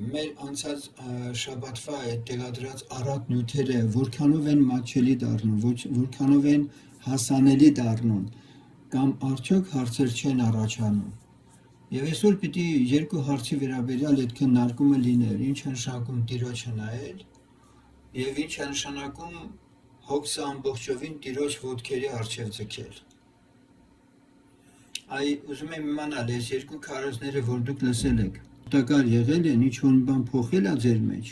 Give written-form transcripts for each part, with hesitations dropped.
մեր անցած շաբաթվա այդ տեղադրած առատ նյութերը որքանով են մատչելի դառնում, որքանով են հասանելի դառնում, կամ արդյոք հարցեր չեն առաջանում։ Եվ այսօր պիտի երկու հարցի վերաբերյալ այդ քննարկումը լիներ, ինչ է նշանակում Տիրոջը նայել եւ ինչ է նշանակում հոգսը ամբողջովին Տիրոջ ոտքերի առջև ձգել։ Ուզում եմ իմանալ, այս երկու քարոզները, որ դուք լսել եք, օգտակար եղել են, ինչ-որ բան փոխել է ձեր մեջ։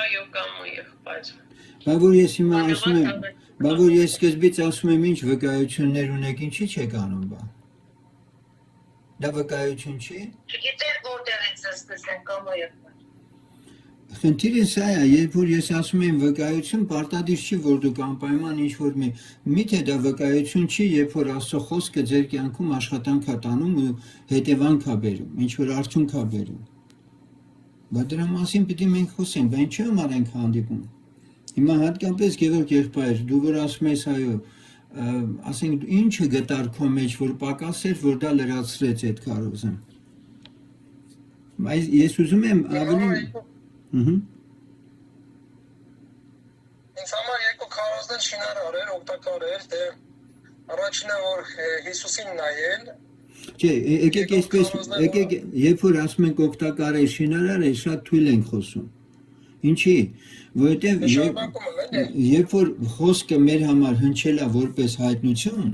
Այո, կամ եղբայր։ Բա որ ես հիմա ասում եմ, բա որ ես սկզբից ասում եմ, ինչ վկայություններ ունեք, ինչի՞ չեք անում բա։ Դա վկայություն չի։ Չգիտեմ որտեղից է սկսեմ կամ եղբայր։ Խնդիրը սա է, երբ որ ես ասում եմ վկայություն, պարտադիր չի, որ դուք անպայման ինչ-որ միթե դա վկայություն չի, երբ որ Աստծո խոսքը ձեր կյանքում աշխատանք է տանում ու հետևանք է բերում, ինչ-որ արդյունք է բերում։ Բա դրա մասին պիտի մենք խոսենք, բա ինչի՞ համար ենք հանդիպում։ Հիմա հատկապես Գևորգ եղբայր, դու որ ասում ես այո, ասենք ինչը գտար քո մեջ, որ պակասեր, որ դա լրացրեց այդ քարոզը։ Բայց ես ուզում եմ ավելի Ինձ համար երկու քարոզներ շինարար էր, օգտակար էր, դե առաջինը որ Հիսուսին նայել։ Չէ, եկեք այսպես, երբ որ ասում ենք օգտակար է, շինարար է, շատ թույլ ենք խոսում։ Ինչի՞, որովհետև երբ որ խոսքը մեր համար հնչել է որպես հայտնություն,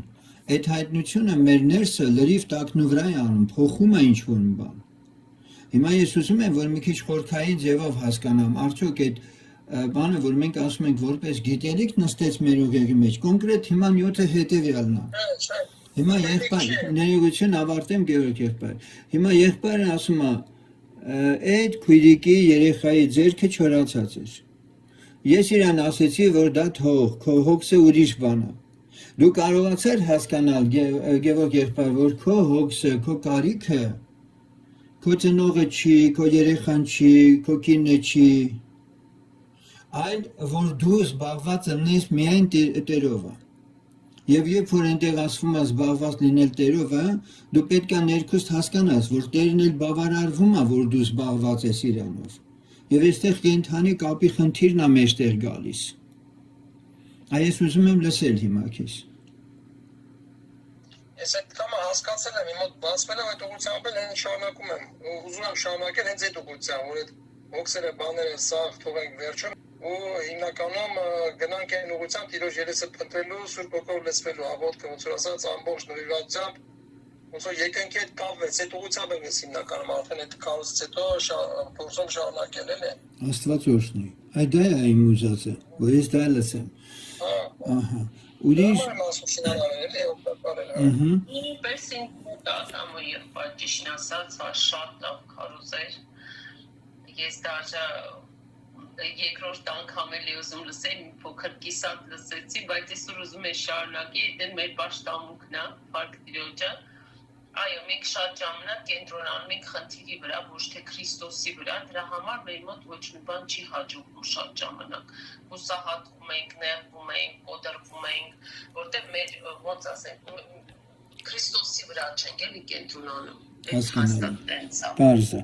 այդ հայտնությունը մեր ներսը լրիվ տակնու վրա է անում, փոխում է ինչ-որ բան։ Հիմա ես ուզում եմ, որ մի քիչ խորքային ձևով հասկանամ, արդյոք այդ բանը, որ մենք ասում ենք որպես գիտելիք նստեց մեր ուղեղի մեջ, կոնկրետ հիմա նյութը հետևյալն է։ Հիմա եղբայր, ներողություն ավարտեմ Գևորգ եղբայր։ Հիմա եղբայրը ասում է, այդ քույրիկի երեխայի ձեռքը չորացած էր։ Ես իրան ասեցի, որ դա թող, քո հոգսը ուրիշ բան է։ Դու կարողացար հասկանալ Գևորգ եղբայր, որ քո հոգսը, քո կարիքը քո ծնողը չի, քո երեխան չի, քո կինը չի, այլ որ դու զբաղված լինես միայն Տերով։ Եվ երբ որ այնտեղ ասվում է զբաղված լինել Տերով, դու պետք է ներքուստ հասկանաս, որ Տերն էլ բավարարվում է, որ դու զբաղված ես Իրանով։ Եվ այստեղ կենթանի կապի խնդիրն է մեջտեղ գալիս։ Այս ուզում եմ լսել հիմա քեզ։ Ես այդ կամը հասկացել եմ, իմ մոտ բացվել եմ այդ ուղղությամբ էլ հենց շարունակում եմ, ուզում եմ շարունակել հենց այդ ուղղությամբ, որ այդ հոգսերը, բաները սաղ թողենք վերջում ու հիմնականում գնանք այն ուղղությամբ Տիրոջ երեսը փնտրելու, Սուրբ Հոգով լցվելու, աղոթքը ոնց որ ասած ամբողջ նվիրվածությամբ, ոնց որ երկնքի հետ կապվեց, այդ ուղղությամբ եմ ես հիմնականում արդեն այդ քարոզից հետո փորձում շարունակել էլ է։ Աստված օրհնի։ Այդ դա է իմ ուզածը, որ ես դա լսեմ։ Ահա։ Ուրիշ Պես ինքնուտ ատամը եղբայր ճիշտ ասած, շատ լավ քարոզ էր։ Ես դաժա երկրորդ անգամ էլի ուզում լսել, մի փոքր կիսատ լսեցի, բայց այսօր ուզում եմ շարունակել, դե մեր պաշտամունքն է, Փառք Տիրոջը։ Այո, մենք շատ ժամանակ կենտրոնանում ենք խնդիրի վրա, ոչ թե Քրիստոսի վրա, դրա համար մեր մոտ ոչ մի բան չի հաջողվում շատ ժամանակ։ Հուսահատվում ենք, նեղվում ենք, կոտրվում ենք, որտեղ մեր ոնց ասենք, Քրիստոսի վրա չենք էլի կենտրոնանում։ Պարզ է։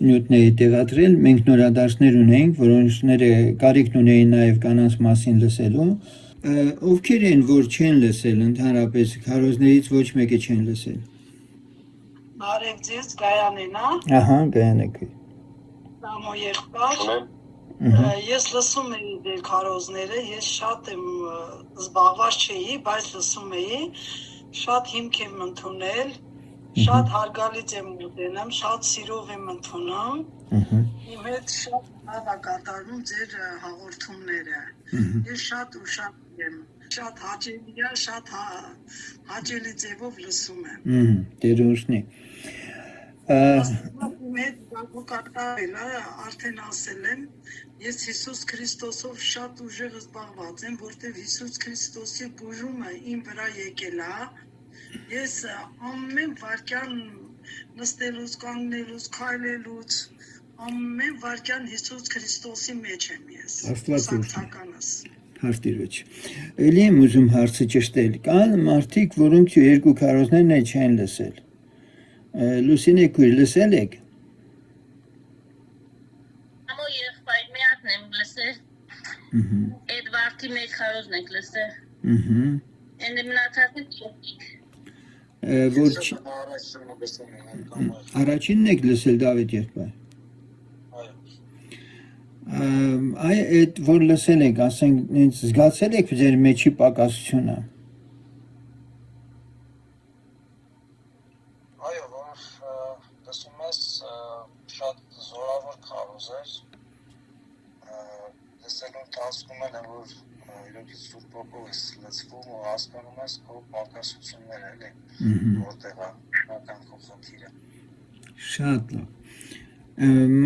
Նյութների տեղադրել, մենք նորադարձներ ունենք, որոնցները կարիքն ունեին նաև կանանց մասին լսելու։ Ովքեր են, որ չեն լսել, ընդհանրապես քարոզներից ոչ մեկը չեն լսել։ Բարև ձեզ, Գայանեն, Ահա, Գայանեք։ Սամո եղբայր։ Ես լսում էի դեր քարոզները, ես շատ եմ զբաղված չէի, բայց լսում էի, շատ հիմք եմ ընդունել, շատ հարգալից եմ ուտենում, շատ սիրով եմ ընդունում։ Իմ հետ շատ լավ է կատարվում ձեր հաղորդումները։ Ես շատ ուշադրում եմ, շատ հաճելի է, շատ հաճելի ձևով լսում եմ։ Տեր օրհնի։ Իմ հետ կատարել է, արդեն ասել եմ, ես Հիսուս Քրիստոսով շատ ուժեղ զբաղված եմ, որտեղ Հիսուս Քրիստոսի բուժումը իմ վրա եկել է։ Ես ամեն վարքյան նստելուց, կանգնելուց, քայլելուց, ամեն վարքյան Հիսուս Քրիստոսի մեջ եմ ես։ Աստված օրհնի։ Հարցիրոջ։ Էլի եմ ուզում հարցը ճշտել։ Կան մարդիկ, որոնք երկու քարոզներն էլ չեն լսել։ Լուսինե քույր լսել եք։ Ամո եղբայր մի հատն եմ լսել։ Էդվարդի մեկ քարոզն եք լսել։ Էնդ մնացածը չեք։ Առաջինն եք լսել Դավիթ եղբայր։ Այ այդ որ լսել եք, ասենք, ինձ զգացել եք ձեր մեջի պակասությունը։ Այո, որ լսում ես շատ զորավոր քարոզ էր, լսելու ընթացքում էլ որ իրոք Սուրբ Հոգով ես լցվում ու հասկանում ես քո պակասությունները էլի, որտեղ է շնորհքան քո խնդիրը։ Շատ լավ։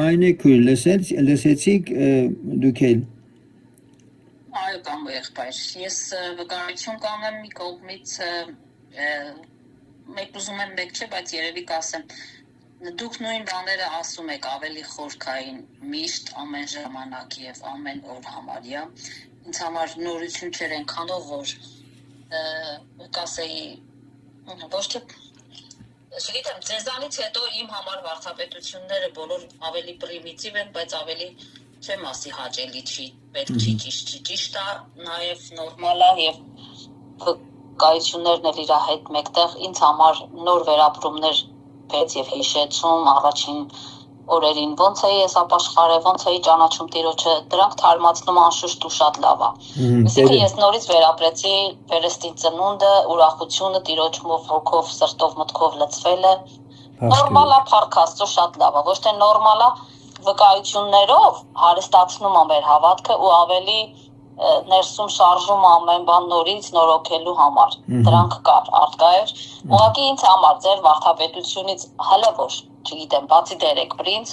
Մայնե քույր լսեցիք դուք էլ։ Այո, կամ եղբայր։ Ես վկայություն կանեմ մի կողմից մեկ ուզում եմ մեկ չէ, բայց երևի կասեմ դուք նույն բաները ասում եք ավելի խորքային միշտ ամեն ժամանակ եւ ամեն օր համարյա ինձ համար նորություն չէր այնքանով որ կասեի ոչ թե Չգիտեմ, ձեզանից հետո իմ համար վարդապետությունները բոլոր ավելի պրիմիտիվ են, բայց ավելի չեմ ասի հաճելի չի, պետք չի ճիշտ է, նաև նորմալ է եւ վկայություններն էլ իր հետ մեկտեղ ինձ համար նոր վերապրումներ բեց եւ հիշեցում առաջին օրերին ոնց էի ես ապաշխարել, ոնց էի ճանաչում Տիրոջը, դրանք թարմացնում անշուշտ ու շատ լավ է։ Իսկ ես նորից վերապրեցի վերստին ծնունդը, ուրախությունը Տիրոջով, հոգով, սրտով, մտքով լցվելը։ Նորմալ է, փառք Աստծո, շատ լավ է, ոչ թե նորմալ է, վկայություններով հարստացնում է մեր հավատքը ու ավելի ներսում շարժում ամեն բան նորից նորոգելու համար։ Դրանք կար, արտկայր։ Ուղղակի ինձ համար ձեր վարդապետությունից հələ ոչ, չգիտեմ, բացի դերեք պրինց,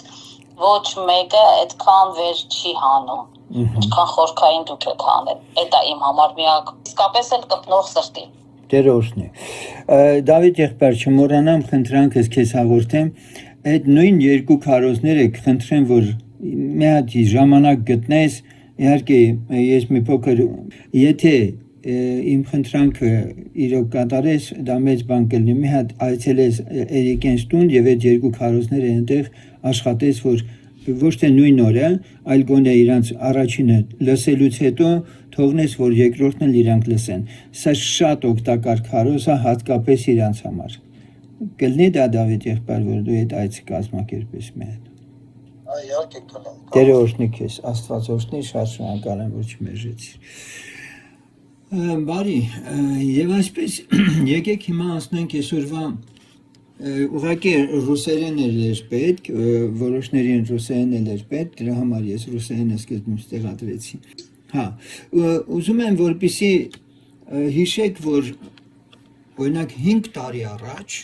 ոչ մեկը այդքան վեր չի հանում։ Ինչքան խորքային դուք եք հանել։ Դա իմ համար միակ, իսկապես էլ կպնող սրտի։ Տեր օրհնի։ Դավիթ եղբայր, չմոռանամ խնդրանքս քեզ հաղորդեմ, այդ նույն երկու քարոզները կխնդրեմ, որ մի հատ ժամանակ գտնես Իհարկե, ես մի փոքր, եթե իմ խնդրանքը իրոք կատարես, դա մեծ բան կլինի, մի հատ այցելես Էրիկենս տուն եւ այդ երկու քարոզները այնտեղ աշխատես, որ ոչ թե նույն օրը, այլ գոնե իրանց առաջինը լսելուց հետո թողնես, որ երկրորդն էլ իրանք լսեն։ Սա շատ օգտակար քարոզ է, հատկապես իրանց համար։ Կլինի դա Դավիթ եղբայր, որ դու այդ այցը կազմակերպես մի հատ։ Իհարկե կլինի։ Տերը օրհնի քեզ, Աստված օրհնի, շատ շնորհակալ եմ, որ չմերժեցիր։ Բարի, եւ այսպես եկեք հիմա անցնենք այսօրվա ուղղակի ռուսերեն էր պետք, որոշներին ռուսերեն էր պետք, դրա համար ես ռուսերենը սկզբում ստեղադրեցի։ Հա, ուզում եմ որպեսզի հիշեք, որ օրինակ 5 տարի առաջ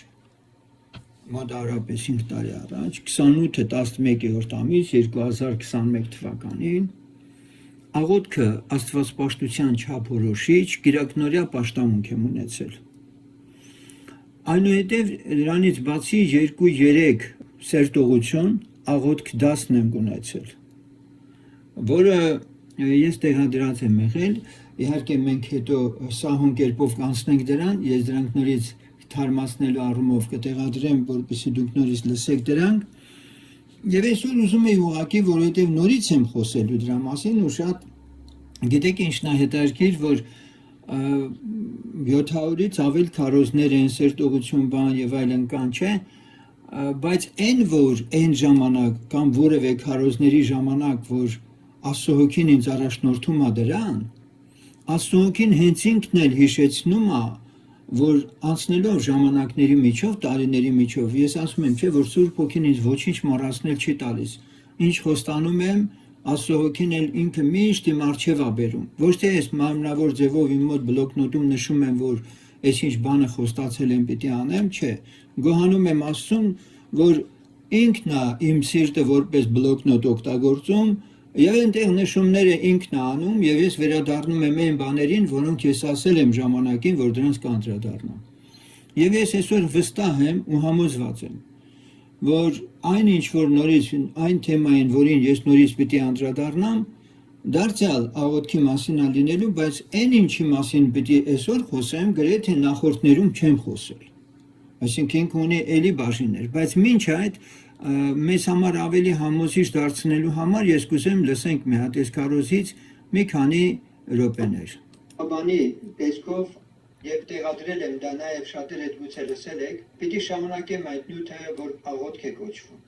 մոտավորապես 5 տարի առաջ 28-11-րդ ամիս 2021 թվականին աղոթքը Աստվածպաշտության չափորոշիչ գիրակնորյա պաշտամունք եմ ունեցել։ Այնուհետև դրանից բացի 2-3 սերտողություն աղոթք դասն եմ ունեցել, որը ես տեղադրած եմ եղել, իհարկե մենք հետո սահուն կերպով կանցնենք դրան, ես դրանք նորից թարմացնելու առումով կտեղադրեմ, որպեսզի դուք նորից լսեք դրանք։ Եվ այսօր ուզում եի ուղղակի, որովհետև նորից եմ խոսելու դրա մասին ու շատ գիտեք ինչն է հետաքրքիր, որ 700-ից ավել քարոզներ են, սերտողություն բան եւ այլն կան, չէ, բայց որ այն ժամանակ կամ որևէ քարոզների ժամանակ, որ Աստծո հոգին ինձ առաջնորդում է դրան, Աստծո հոգին հենց ինքն էլ հիշեցնում է, որ անցնելով ժամանակների միջով, տարիների միջով, ես ասում եմ, չէ, որ Սուրբ Հոգին ինձ ոչինչ մոռացնել չի տալիս։ Ինչ խոստանում եմ, Աստծո հոգին էլ ինքը միշտ իմ առջև է բերում։ Ոչ թե ես մարմնավոր ձևով իմ մոտ բլոկնոտում նշում եմ, որ այսինչ բանը խոստացել եմ պիտի անեմ, չէ։ Գոհանում եմ Աստծուն, որ ինքն է իմ սիրտը որպես բլոկնոտ օգտագործում, եւ այնտեղ նշումները ինքն է անում, եւ ես վերադառնում եմ այն բաներին, որոնք ես ասել եմ ժամանակին, որ դրանց կանդրադառնամ։ Եվ ես այսօր վստահ եմ ու համոզված եմ, որ այն ինչ որ նորից այն թեմային, որին ես նորից պիտի անդրադառնամ, Դարձյալ աղոթքի մասին ալինելու, բայց այն ինչի մասին պիտի այսօր խոսեմ, գրեթե նախորդներում չեմ խոսել։ Այսինքն ինքը ունի էլի բաժիններ, բայց մինչ այդ մեզ համար ավելի համոզիչ դարձնելու համար ես կուզեմ լսենք մի հատ այս քարոզից մի քանի րոպեներ։ Բանի տեսքով եւ տեղադրել եմ դա նաեւ շատերը դուք լսել եք, պիտի շարունակեմ այդ նյութը, որ աղոթք է կոչվում։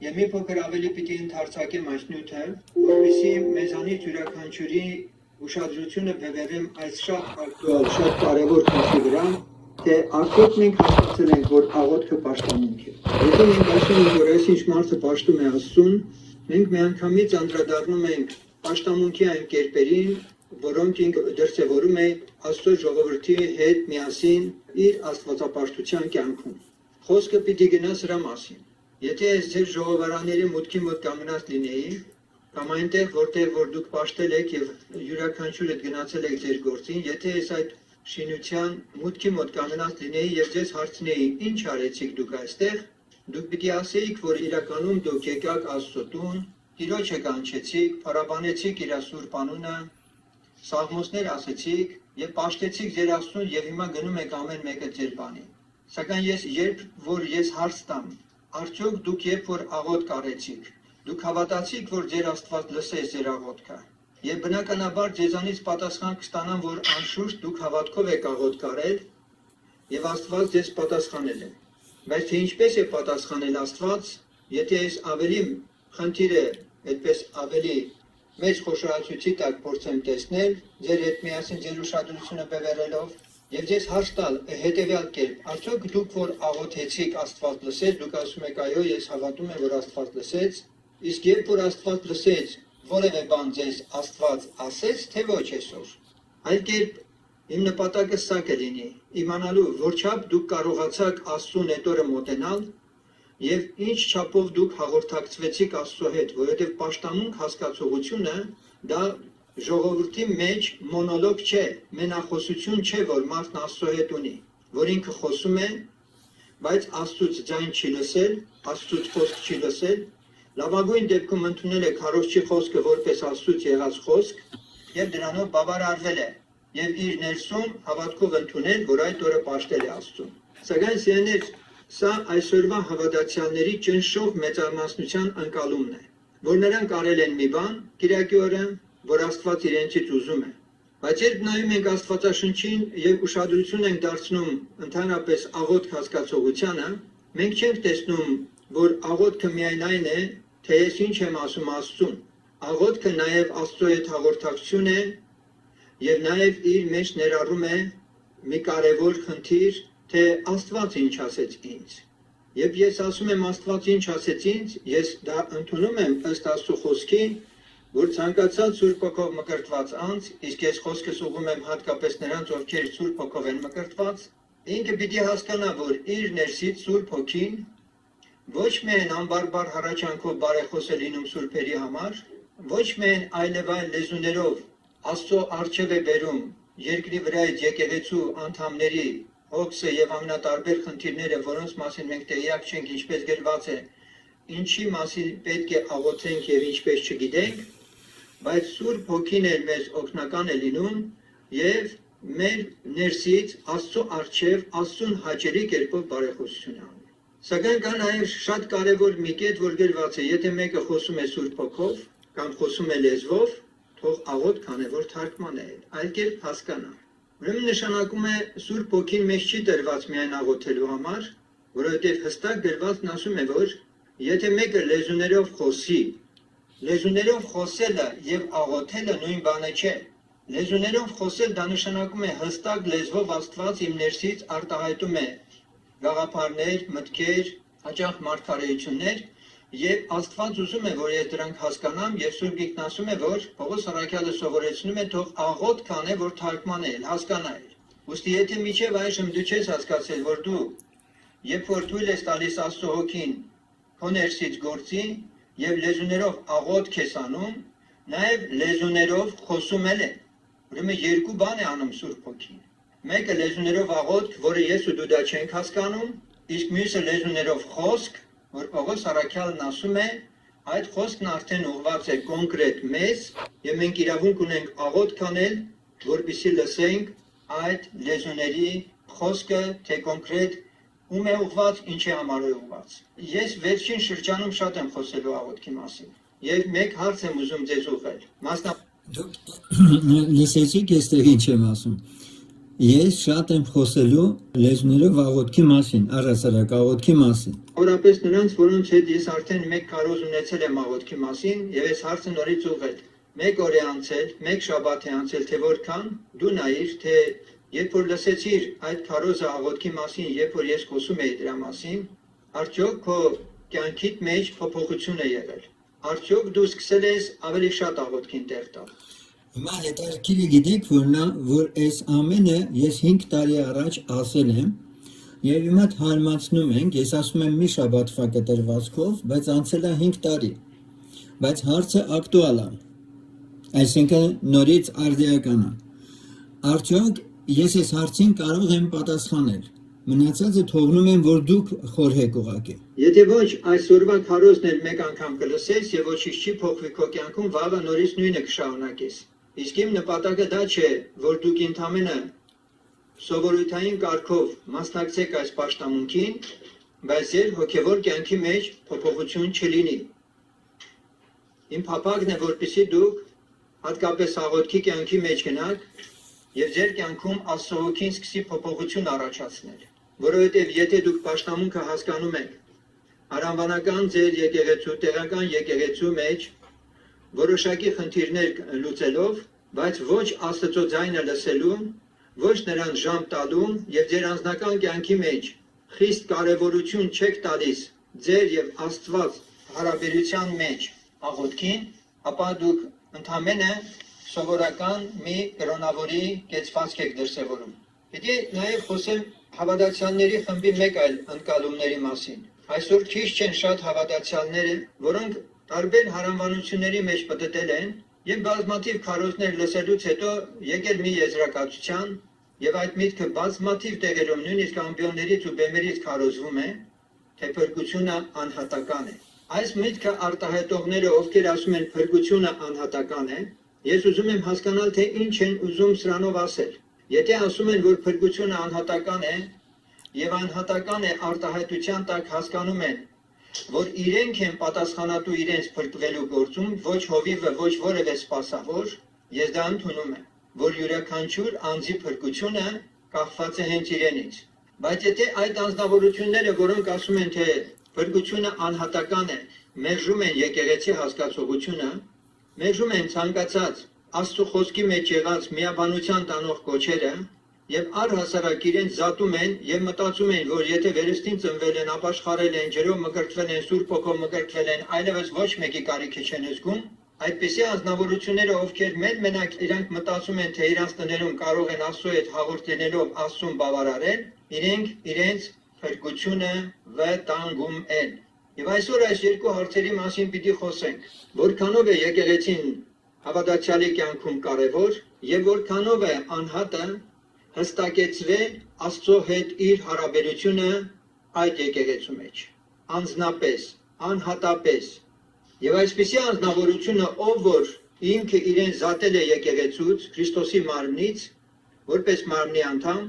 Եվ մի փոքր ավելի պիտի ընդարձակեմ այս նյութը, որպեսզի մեզանից յուրաքանչյուրի ուշադրությունը բևեռեմ այս շատ ակտուալ, շատ կարևոր խնդրի վրա, թե արդյոք մենք հասկացել ենք, որ աղոթքը պաշտամունք է։ Եթե մենք ասում ենք, որ այսինչ մարդը պաշտում է Աստծուն, մենք միանգամից անդրադառնում ենք պաշտամունքի այն կերպերին, որոնք ինքը դրսևորում է Աստծո ժողովրդի հետ միասին իր աստվածապաշտության կյանքում։ Խոսքը պիտի գնա սրա մասին։ Եթե ես ձեր ժողովարանների մուտքի մոտ կանգնած լինեի, կամ այնտեղ, որտեղ որ դուք պաշտել եք եւ յուրաքանչյուրդ գնացել եք ձեր գործին, եթե ես այդ շինության մուտքի մոտ կանգնած լինեի եւ ձեզ հարցնեի, ինչ արեցիք դուք այստեղ, դուք պիտի ասեիք, որ իրականում դուք եկաք Աստծո տուն, Տիրոջը կանչեցիք, փառաբանեցիք իր սուրբ անունը, սաղմոսներ ասեցիք եւ պաշտեցիք ձեր Աստծուն եւ հիմա գնում եք ամեն մեկը ձեր բանին։ Սակայն երբ որ ես հարց տամ, արդյոք դուք երբ որ աղոթք արեցիք, դուք հավատացիք, որ ձեր Աստված լսեց ձեր աղոթքը։ Եվ բնականաբար ձեզանից պատասխան կստանամ, որ անշուշտ դուք հավատքով եք աղոթք արել եւ Աստված ձեզ պատասխանել է։ Բայց թե ինչպես է պատասխանել Աստված, եթե ես ավելի խնդիրը այդպես ավելի մեծ խոշորացուցի տակ փորձեմ տեսնել, ձեր հետ միասին ձեր ուշադրությունը բևեռելով եւ ձեզ հարց տալ հետեւյալ կերպ, արդյոք դուք որ աղոթեցիք Աստված լսեց, դուք ասում եք այո, ես հավատում եմ, որ Աստված լսեց, իսկ երբ որ Աստված լսեց, որևէ բան ձեզ Աստված ասեց, թե ոչ այսօր։ Այլ կերպ իմ նպատակը սա կլինի, իմանալու որչափ դուք կարողացաք Աստծուն այդ օրը մոտենալ եւ ինչ չափով դուք հաղորդակցվեցիք Աստծո հետ, որովհետեւ պաշտամունք հասկացողությունը դա ժողովրդի մեջ մոնոլոգ չէ, մենախոսություն չէ, որ մարդն Աստծո հետ ունի, որ ինքը խոսում է, բայց Աստծուց ձայն չի լսել, Աստծուց խոսք չի լսել, լավագույն դեպքում ընդունել է քարոզչի խոսքը որպես Աստծուց եղած խոսք եւ դրանով բավարարվել է եւ իր ներսում հավատքով ընդունել, որ այդ օրը պաշտել է Աստծուն։ Սակայն սիրելիներ, սա այսօրվա հավատացյալների ճնշող մեծամասնության ընկալումն է, որ նրանք արել են մի բան Կիրակի օրը, որ Աստված իրենցից ուզում է։ Բայց երբ նայում ենք Աստվածաշնչին եւ ուշադրություն ենք դարձնում ընդհանրապես աղոթք հասկացողությանը, մենք չենք տեսնում, որ աղոթքը միայն այն է, թե ես ինչ եմ ասում Աստծուն։ Աղոթքը նաեւ Աստծո հետ հաղորդակցություն է եւ նաեւ իր մեջ ներառում է մի կարևոր խնդիր, թե Աստված ինչ ասեց ինձ։ Երբ ես ասում եմ Աստված ինչ ասեց ինձ, ես դա ընդունում եմ ըստ Աստծո խոսքի, որ ցանկացած Սուրբ Հոգով մկրտված անձ, իսկ ես խոսքս ուղղում եմ հատկապես նրանց, ովքեր Սուրբ Հոգով են մկրտված, ինքը պիտի հասկանա, որ իր ներսից Սուրբ Հոգին ոչ միայն անբարբար հառաչանքով բարեխոս է լինում սուրբերի համար, ոչ միայն այլևայլ լեզուներով Աստծո առջև է բերում երկրի վրայից եկեղեցու անդամների հոգսը եւ ամենատարբեր խնդիրները, որոնց մասին մենք տեղյակ չենք, ինչպես գրված է, ինչի մասին պետք է աղոթենք եւ ինչպես չգիտենք, բայց Սուրբ Հոգին էլ մեզ օգնական է լինում եւ մեր ներսից Աստծո առջև Աստծուն հաճելի կերպով բարեխոսություն անում։ Սակայն կա նաեւ շատ կարեւոր մի կետ, որ գրված է, եթե մեկը խոսում է Սուրբ Հոգով կամ խոսում է լեզվով, թող աղոթք անի, որ թարգման է, այլ կերպ հասկանա։ Ուրեմն նշանակում է Սուրբ Հոգին մեզ չի տրված միայն աղոթելու համար, որովհետև հստակ գրվածն ասում է, որ եթե մեկը լեզուներով խոսի, լեզուներով խոսելը եւ աղոթելը նույն բանը չէ։ Լեզուներով խոսել դա նշանակում է հստակ լեզվով Աստված իմ ներսից արտահայտում է գաղափարներ, մտքեր, հաճախ մարգարեություններ, եւ Աստված ուզում է, որ ես դրանք հասկանամ, եւ Սուրբ Գիրքն ասում է, որ Պողոս առաքյալը սովորեցնում է թող աղոթք անե, որ թարգմանել, հասկանալ։ Ուստի եթե միջև այժմ դու չես հասկացել, որ դու երբ որ թույլ ես տալիս Աստծո Հոգին քո ներսից գործի եւ լեզուներով աղոթք ես անում, նաեւ լեզուներով խոսում է։ Ուրեմն երկու բան է անում Սուրբ Հոգին։ Մեկը լեզուներով աղոթք, որը ես ու դու դա չենք հասկանում, իսկ մյուսը լեզուներով խոսք, որ Պողոս առաքյալն ասում է, Այդ խոսքն արդեն ուղղված է կոնկրետ մեզ, եւ մենք իրավունք ունենք աղոթք անել, որպեսզի լսենք այդ լեզուների խոսքը, թե կոնկրետ ում է ուղղված, ինչի համար է ուղղված։ Ես վերջին շրջանում շատ եմ խոսելու աղոթքի մասին, եւ մեկ հարց եմ ուզում ձեզ ուղղել։ Լսեցիք այստեղ ինչ եմ ասում։ Ես շատ եմ խոսելու լեզուներով աղոթքի մասին, առասարակ աղոթքի մասին։ Օրապես նրանց, որոնց հետ ես արդեն մեկ քարոզ ունեցել եմ աղոթքի մասին, եւ այս հարցը նորից ուղղել։ Մեկ օր է անցել, մեկ շաբաթ է անցել, թե որքան դու նայիր, թե երբ որ լսեցիր այդ քարոզը աղոթքի մասին, երբ որ ես խոսում էի դրա մասին, արդյոք քո կյանքիդ մեջ փոփոխություն է եղել։ Արդյոք դու սկսել ես ավելի շատ աղոթքին տեղ տալ։ Հիմա հետաքրքիր գիտեք, որ այս ամենը ես 5 տարի առաջ ասել եմ, եւ հիմա հարմացնում ենք, ես ասում եմ մի շաբաթվա կտրվածքով, բայց անցել է 5 տարի։ Բայց հարցը ակտուալ է։ Այսինքն նորից արդիական է։ Արդյոք ես այս հարցին կարող եմ պատասխանել։ Մնացածը թողնում եմ, որ դուք խորհեք ուղղակի։ Եթե ոչ, այսօրվա քարոզն էլ մեկ անգամ կլսես եւ ոչինչ չի փոխվի քո կյանքում, վաղը նորից նույնը կշարունակես։ Իսկ իմ նպատակը դա չէ, որ դուք ընդամենը սովորութային կարգով մասնակցեք այս պաշտամունքին, բայց ձեր հոգեվոր կյանքի մեջ փոփոխություն չլինի։ Իմ փափագն է, որպեսզի դուք հատկապես աղոթքի կյանքի մեջ գնաք եւ ձեր կյանքում Աստծո հոգին սկսի փոփոխություն առաջացնել, որովհետեւ եթե դուք պաշտամունքը հասկանում եք, արամբանական ձեր եկեղեցու, տեղական եկեղեցու մեջ որոշակի խնդիրներ լուծելով, բայց ոչ Աստծո ձայնը լսելու, ոչ նրան ժամ տալու եւ ձեր անձնական կյանքի մեջ խիստ կարեւորություն չեք տալիս ձեր եւ Աստված հարաբերության մեջ աղոթքին, ապա դուք ընդամենը սովորական մի կրոնավորի կեցվածք եք դրսևորում։ Եթե նաեւ խոսեմ հավատացյալների խմբի մեկ այլ ընկալումների մասին։ Այսօր քիչ չեն շատ հավատացյալները, որոնք տարբեր հարանվանությունների մեջ պատտել են եւ բազմաթիվ քարոզներ լսելուց հետո եկել մի եզրակացության եւ այդ միտքը բազմաթիվ տեղերում նույնիսկ ամբիոններից ու բեմերից քարոզվում է, թե փրկությունը անհատական է։ Այս միտքը արտահայտողները, ովքեր ասում են փրկությունը անհատական է, ես ուզում եմ հասկանալ, թե ինչ են ուզում սրանով ասել։ Եթե ասում են, որ փրկությունը անհատական է եւ անհատական է արտահայտության տակ հասկանում են, որ իրենք են պատասխանատու իրենց փրկվելու գործում, ոչ հովիվը, ոչ որևէ սպասավոր, ես դա ընդունում եմ, որ յուրաքանչյուր անձի փրկությունը կախված է հենց իրենից։ Բայց եթե այդ անձնավորությունները, որոնք ասում են, թե փրկությունը անհատական է, մերժում են եկեղեցի հասկացողությունը, մերժում են ցանկացած Աստծո խոսքի մեջ եղած միաբանության տանող կոչերը, եւ առհասարակ իրենց զատում են եւ մտածում են, որ եթե վերստին ծնվել են, ապաշխարել են, ջրով մկրտվել են, Սուրբ Հոգով մկրտվել են, այլևս ոչ մեկի կարիքի չեն զգում, այդպիսի անձնավորությունները, ովքեր մենակ իրանք մտածում են, թե իրանց տներում կարող են Աստծո հետ հաղորդ լինելով Աստծուն բավարարել, իրենք իրենց փրկությունը վտանգում են։ Եվ այսօր այս երկու հարցերի մասին պիտի խոսենք։ Որքանով է եկեղեցին հավատացյալի կյանքում կարևոր եւ որքանով է անհատը հստակեցվել Աստծո հետ իր հարաբերությունը այդ եկեղեցու մեջ, անձնապես, անհատապես։ Եվ այսպիսի անձնավորությունը, ով որ ինքը իրեն զատել է եկեղեցուց, Քրիստոսի մարմնից, որպես մարմնի անդամ,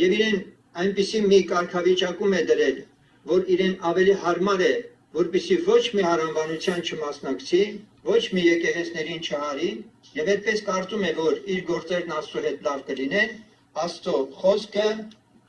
եւ իրեն այնպիսի մի կարգավիճակում է դրել, որ իրեն ավելի հարմար է, որպեսզի ոչ մի հարանվանության չմասնակցի, ոչ մի եկեղեցներին չհարի, եւ այդպես կարծում է, որ իր գործերն Աստծո հետ լավ կլինեն, Աստծո խոսքը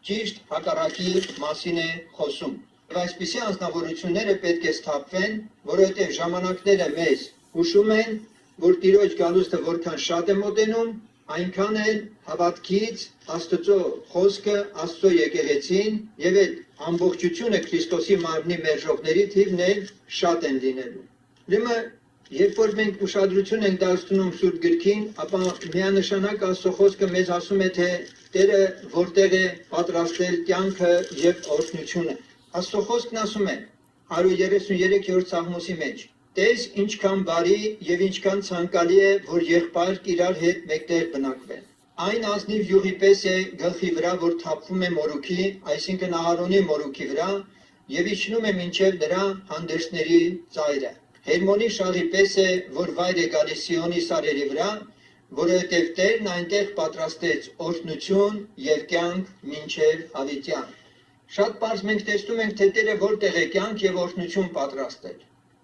ճիշտ հակառակի մասին է խոսում։ Եվ այսպիսի անձնավորությունները պետք է սթափվեն, որովհետև ժամանակները մեզ հուշում են, որ Տիրոջ գալուստը որքան շատ է մոտենում, այնքան էլ հավատքից Աստծո խոսքը, Աստծո եկեղեցին եւ այդ ամբողջությունը Քրիստոսի մարմնի մերժողների թիվն էլ շատ են լինելու։ Ուրեմն երբ որ մենք ուշադրություն ենք դարձնում Սուրբ Գրքին, ապա միանշանակ Աստծո խոսքը մեզ ասում է, թե Տերը որտեղ է պատրաստել կյանքը եւ օրհնությունը։ Աստծո խոսքն ասում է 133-րդ Սաղմոսի մեջ. Տես ինչքան բարի եւ ինչքան ցանկալի է, որ եղբայրք իրար հետ մեկտեղ բնակվեն։ Այն ազնիվ յուղի պես է գլխի վրա, որ թափվում է մորուքի, այսինքն Ահարոնի մորուքի վրա, եւ իջնում է մինչեւ նրա հանդերձների ծայրը։ Հերմոնի շաղի պես է, որ վայր է գալիս Սիոնի սարերի վրա, որովհետև Տերն այնտեղ պատրաստեց օրհնություն և կյանք մինչև հավիտյան։ Շատ պարզ մենք տեսնում ենք, թե Տերը որտեղ է կյանք և օրհնություն պատրաստել,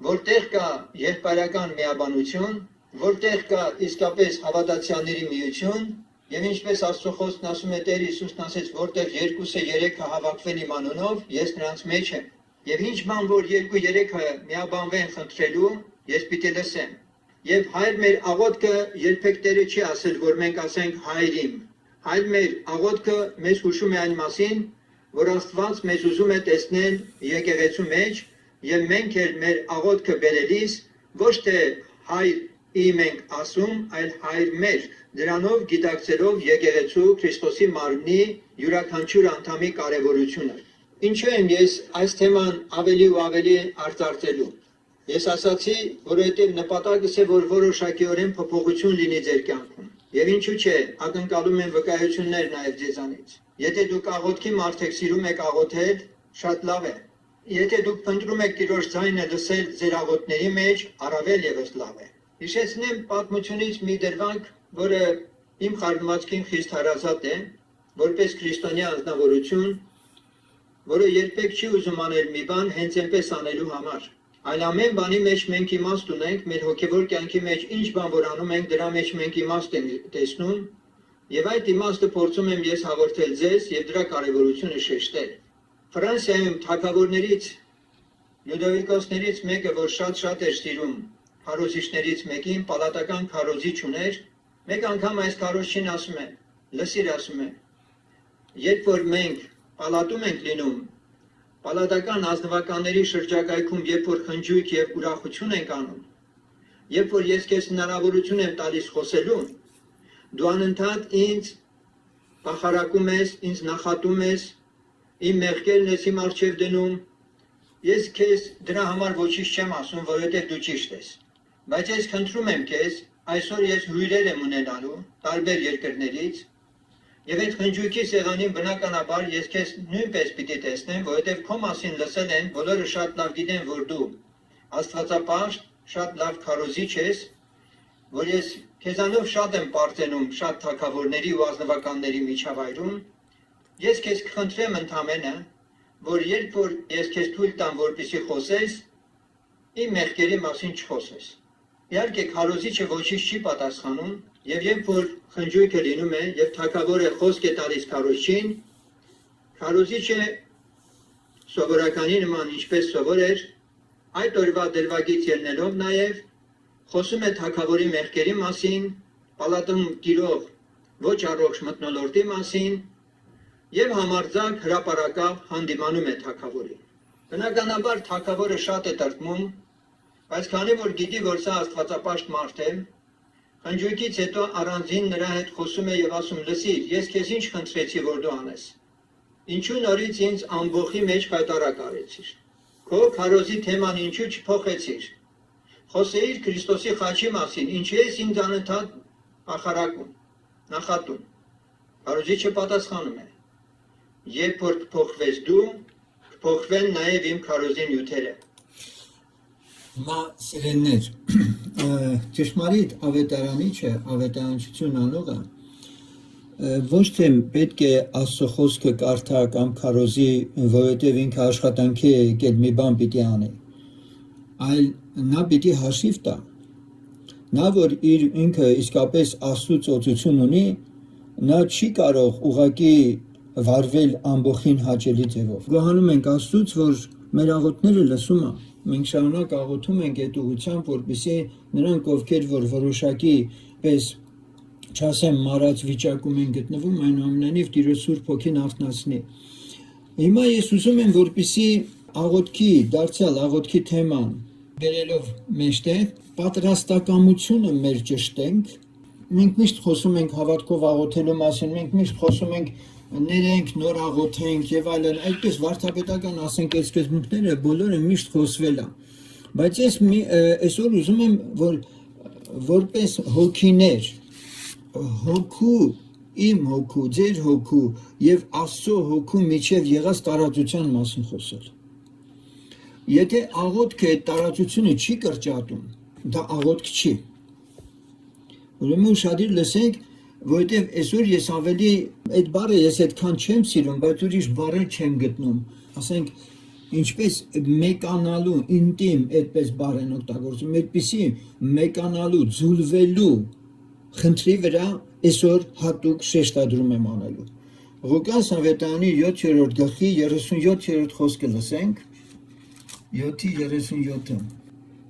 որտեղ կա եղբայրական միաբանություն, որտեղ կա իսկապես հավատացյալների միություն, և ինչպես Աստծո խոսքն ասում է, Տեր Հիսուսն ասեց, որտեղ երկուսը երեքը հավաքվել իմ անունով, ես նրանց մեջ եմ։ Եվ ինչ բան, որ երկու երեքը միաբանվեն խնդրելու, ես պիտի լսեմ։ Եվ Հայր մեր աղոթքը երբեք Տերը չի ասել, որ մենք ասենք Հայր իմ։ Հայր մեր աղոթքը մեզ հուշում է այն մասին, որ Աստված մեզ ուզում է տեսնել եկեղեցու մեջ, եւ մենք էլ մեր աղոթքը բերելիս ոչ թե Հայր իմ ենք ասում, այլ Հայր մեր, դրանով գիտակցելով եկեղեցու Քրիստոսի մարմնի յուրաքանչյուր անդամի կարևորությունը։ Ինչու եմ ես այս թեման ավելի ու ավելի արծարծելու։ Ես ասացի, որովհետև նպատակս է, որ որոշակիորեն փոփոխություն լինի ձեր կյանքում։ Եվ ինչու՞ չէ, ակնկալում եմ վկայություններ նաև ձեզանից։ Եթե դուք աղոթքի մարդ եք, սիրում եք աղոթել, շատ լավ է։ Եթե դուք փնտրում եք Տիրոջ ձայնը լսել ձեր աղոթքների մեջ, առավել ևս լավ է։ Հիշեցնեմ պատմությունից մի դրվագ, որը իմ խառնվածքին խիստ հարազատ է, որպես քրիստոնյա անձնավորություն, որը երբեք չի ուզում անել մի բան հենց այնպես անելու համար։ Այլ ամեն բանի մեջ մենք իմաստ ունենք, մեր հոգևոր կյանքի մեջ ինչ բան որ անում ենք, դրա մեջ մենք իմաստ ենք տեսնում, եւ այդ իմաստը փորձում եմ ես հաղորդել ձեզ եւ դրա կարեւորությունը շեշտել։ Ֆրանսիայում թագավորներից Լյուդովիկոսներից մեկը, որ շատ էր սիրում քարոզիչներից մեկին, պալատական քարոզիչ ուներ, մեկ անգամ այս քարոզչին ասում է. «Լսիր», ասում է, «երբ որ մենք պալատում ենք լինում, պալատական ազնվականների շրջակայքում, երբ որ խնջույք եւ ուրախություն ենք անում, երբ որ ես քեզ հնարավորություն եմ տալիս խոսելու, դու անընդհատ ինձ բախարակում ես, ինձ նախատում ես, իմ մեղքերն ես իմ առջև դնում, ես քեզ դրա համար ոչինչ չեմ ասում, որովհետեւ դու ճիշտ ես, բայց ես խնդրում եմ քեզ, այսօր ես հյուրեր եմ ունենալու տարբեր երկրներից, եւ այդ խնջույքի սեղանին բնականաբար ես քեզ նույնպես պիտի տեսնեմ, որովհետեւ քո մասին լսել են, բոլորը շատ լավ գիտեն, որ դու Աստվածապաշտ, շատ լավ քարոզիչ ես, որ ես քեզանով շատ եմ պարծենում շատ թագավորների ու ազնվականների միջավայրում, ես քեզ կխնդրեմ ընդամենը, որ երբ որ ես քեզ թույլ տամ, որպեսզի խոսես, իմ մեղքերի մասին չխոսես։ Իհարկե քարոզիչը ոչինչ չի պատասխանում, եւ երբ որ խնջույքը լինում է եւ թագավորը խոսք է տալիս քարոզչին, քարոզիչը սովորականի նման ինչպես սովոր էր, այդ օրվա դրվագից ելնելով նաեւ խոսում է թագավորի մեղքերի մասին, պալատում տիրող ոչ առողջ մթնոլորտի մասին եւ համարձակ հրապարակավ հանդիմանում է թագավորին։ Բնականաբար թագավորը շատ է տրտմում, բայց քանի որ գիտի, որ սա Աստվածապաշտ մարդ է, խնջույքից հետո առանձին նրա հետ խոսում է եւ ասում. «Լսիր, ես քեզ ինչ խնդրեցի, որ դու անես։ Ինչու նորից ինձ ամբոխի մեջ խայտարակ արեցիր։ Քո քարոզի թեման ինչու չփոխեցիր։ Խոսեիր Քրիստոսի խաչի մասին, ինչու ես ինձ անընդհատ ախարակում, նախատում»։ Քարոզիչը պատասխանում է. «Երբ որ կփոխվես դու, կփոխվեն նաեւ իմ քարոզի նյութերը»։ Հիմա սիրելիներ, ճշմարիտ ավետարանիչը, ավետարանչություն անողը ոչ թե պետք է Աստծո խոսքը կարդա կամ քարոզի, որովհետև ինքը աշխատանքի է եկել մի բան պիտի անի, այլ նա պիտի հաշիվ տա։ Նա որ ինքը իսկապես Աստծո ծոցություն ունի, նա չի կարող ուղղակի վարվել ամբողին հաճելի ձևով։ Գոհանում ենք Աստծուց, որ մեր աղոթքները լսում է։ Մենք շարունակ աղոթում ենք այդ ուղղությամբ, որպեսզի նրանք, ովքեր որ որոշակի պես չասեմ մարած վիճակում են գտնվում, այնուամենայնիվ Տիրոջ Սուրբ Հոգին արթնացնի։ Հիմա ես ուզում եմ, որպեսզի աղոթքի, դարձյալ աղոթքի թեման բերելով մեջտեղ, պատրաստակամությունը մեր ճշտենք։ Մենք միշտ խոսում ենք հավատքով աղոթելու մասին, մենք միշտ խոսում ենք ներենք, նոր աղոթենք եւ այլն, այդպես վարդապետական ասենք այդ սկզբունքները բոլորը միշտ խոսվել է։ Բայց ես այսօր ուզում եմ, որ որպես հոգիներ, հոգու, իմ հոգու, ձեր հոգու եւ Աստծո հոգու միջև եղած տարածության մասին խոսել։ Եթե աղոթքը այդ տարածությունը չի կրճատում, դա աղոթք չի։ Ուրեմն ուշադիր լսենք, որովհետև այսօր ես ավելի այդ բառը ես այդքան չեմ սիրում, բայց ուրիշ բառեր չեմ գտնում։ Ասենք ինչպես մեկանալու, ինտիմ այդպես բառ են օգտագործում, այդպիսի մեկանալու, ձուլվելու խնդրի վրա այսօր հատուկ շեշտադրում եմ անելու։ Ղուկաս ավետարանի 7-րդ գլխի 37-րդ խոսքը լսենք, 7:37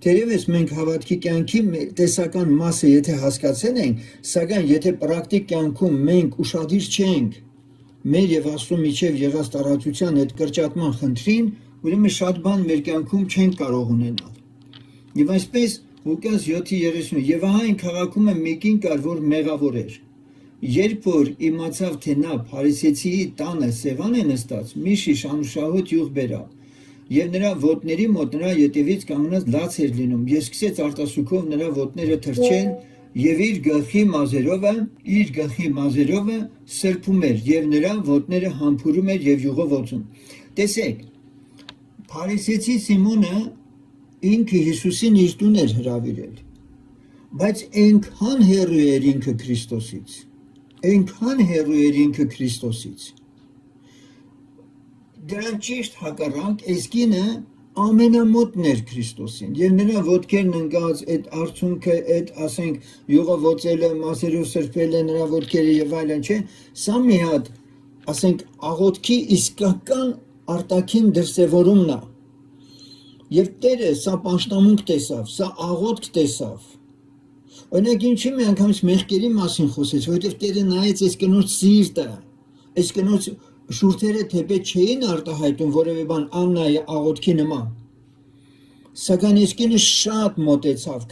Թերևս մենք հավատքի կյանքի տեսական մասը եթե հասկացել ենք, սակայն եթե պրակտիկ կյանքում մենք ուշադիր չենք մեր եւ Աստծո միջև եղած տարածության այդ կրճատման խնդրին, ուրեմն շատ բան մեր կյանքում չենք կարող ունենալ։ Եվ այսպես Ղուկաս 7:30 Եվ ահա այն քաղաքում մեկին կար, որ մեղավոր էր։ Երբ որ իմացավ, թե նա փարիսեցիի տանը սեղան է նստած, մի շիշ անուշահոտ յուղ բերավ։ Եվ նրա ոտների մոտ նրա ետևից կանգնած լաց էր լինում, ես սկսեց արտասուքով նրա ոտները թրջել եւ իր գլխի մազերովը սրբում էր եւ նրա ոտները համբուրում էր եւ յուղով ոցում։ Տեսեք, փարիսեցի Սիմոնը ինքը Հիսուսին իր տուն էր հրավիրել, բայց այնքան հեռու էր ինքը Քրիստոսից, Դրան ճիշտ հակառակ Էսկինը ամենամոտն էր Քրիստոսին եւ նրա ոտքերն ընկած այդ արցունքը այդ ասենք յուղովոցելը մասերով սրբելը նրա ոտքերը եւ այլն չէ սա մի հատ ասենք աղոթքի իսկական արտաքին դրսևորումն է եւ Տերը սա պաշտամունք տեսավ սա աղոթք տեսավ օրինակ ինչի՞ մի անգամից մեղքերի մասին խոսեց որովհետեւ Տերը նայեց այս կնոջ սիրտը այս կնոջ շուրթերը թեպետ չէին արտահայտում որևէ բան Աննայի աղոթքի նման սակայն Էսկինը շատ մոտեցավ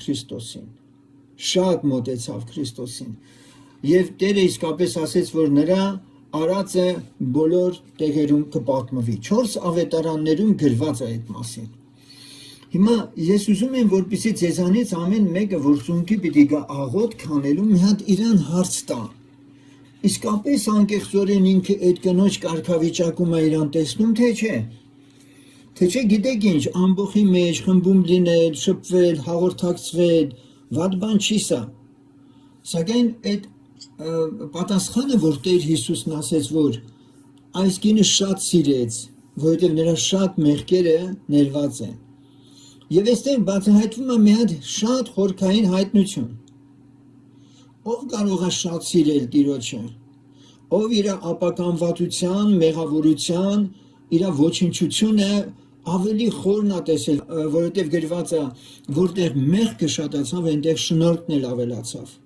Քրիստոսին եւ Տերը իսկապես ասեց որ նրա արածը բոլոր տեղերում կպատմվի 4 ավետարաններում գրված է այդ մասին Հիմա ես ուզում եմ որպեսզի ձեզանից ամեն մեկը որ ծունկի պիտի գա աղոթք անելու մի հատ իրան հարց տա Իսկապես անկեղծորեն ինքը այդ կնոջ կարգավիճակում է իրան տեսնում, թե չէ գիտեք ինչ, ամբողի մեջ խմբում լինել, շփվել, հաղորդակցվել, վատ բան չի սա։ Սակայն այդ պատասխանը, որ Տեր Հիսուսն ասեց, որ այս կինը շատ սիրեց, որովհետև նրա շատ մեղքերը ներված են։ Եվ այստեղ բացահայտվում է մի հատ շատ խորքային հայտնություն։ Ով կարող է շատ սիրել Տիրոջը, ով իր ապականվատության, մեղավորության, իր ոչնչությունը ավելի խորն է տեսել, որովհետև գրված է, որտեղ մեղքը շատացավ, այնտեղ շնորհքն էլ ավելացավ։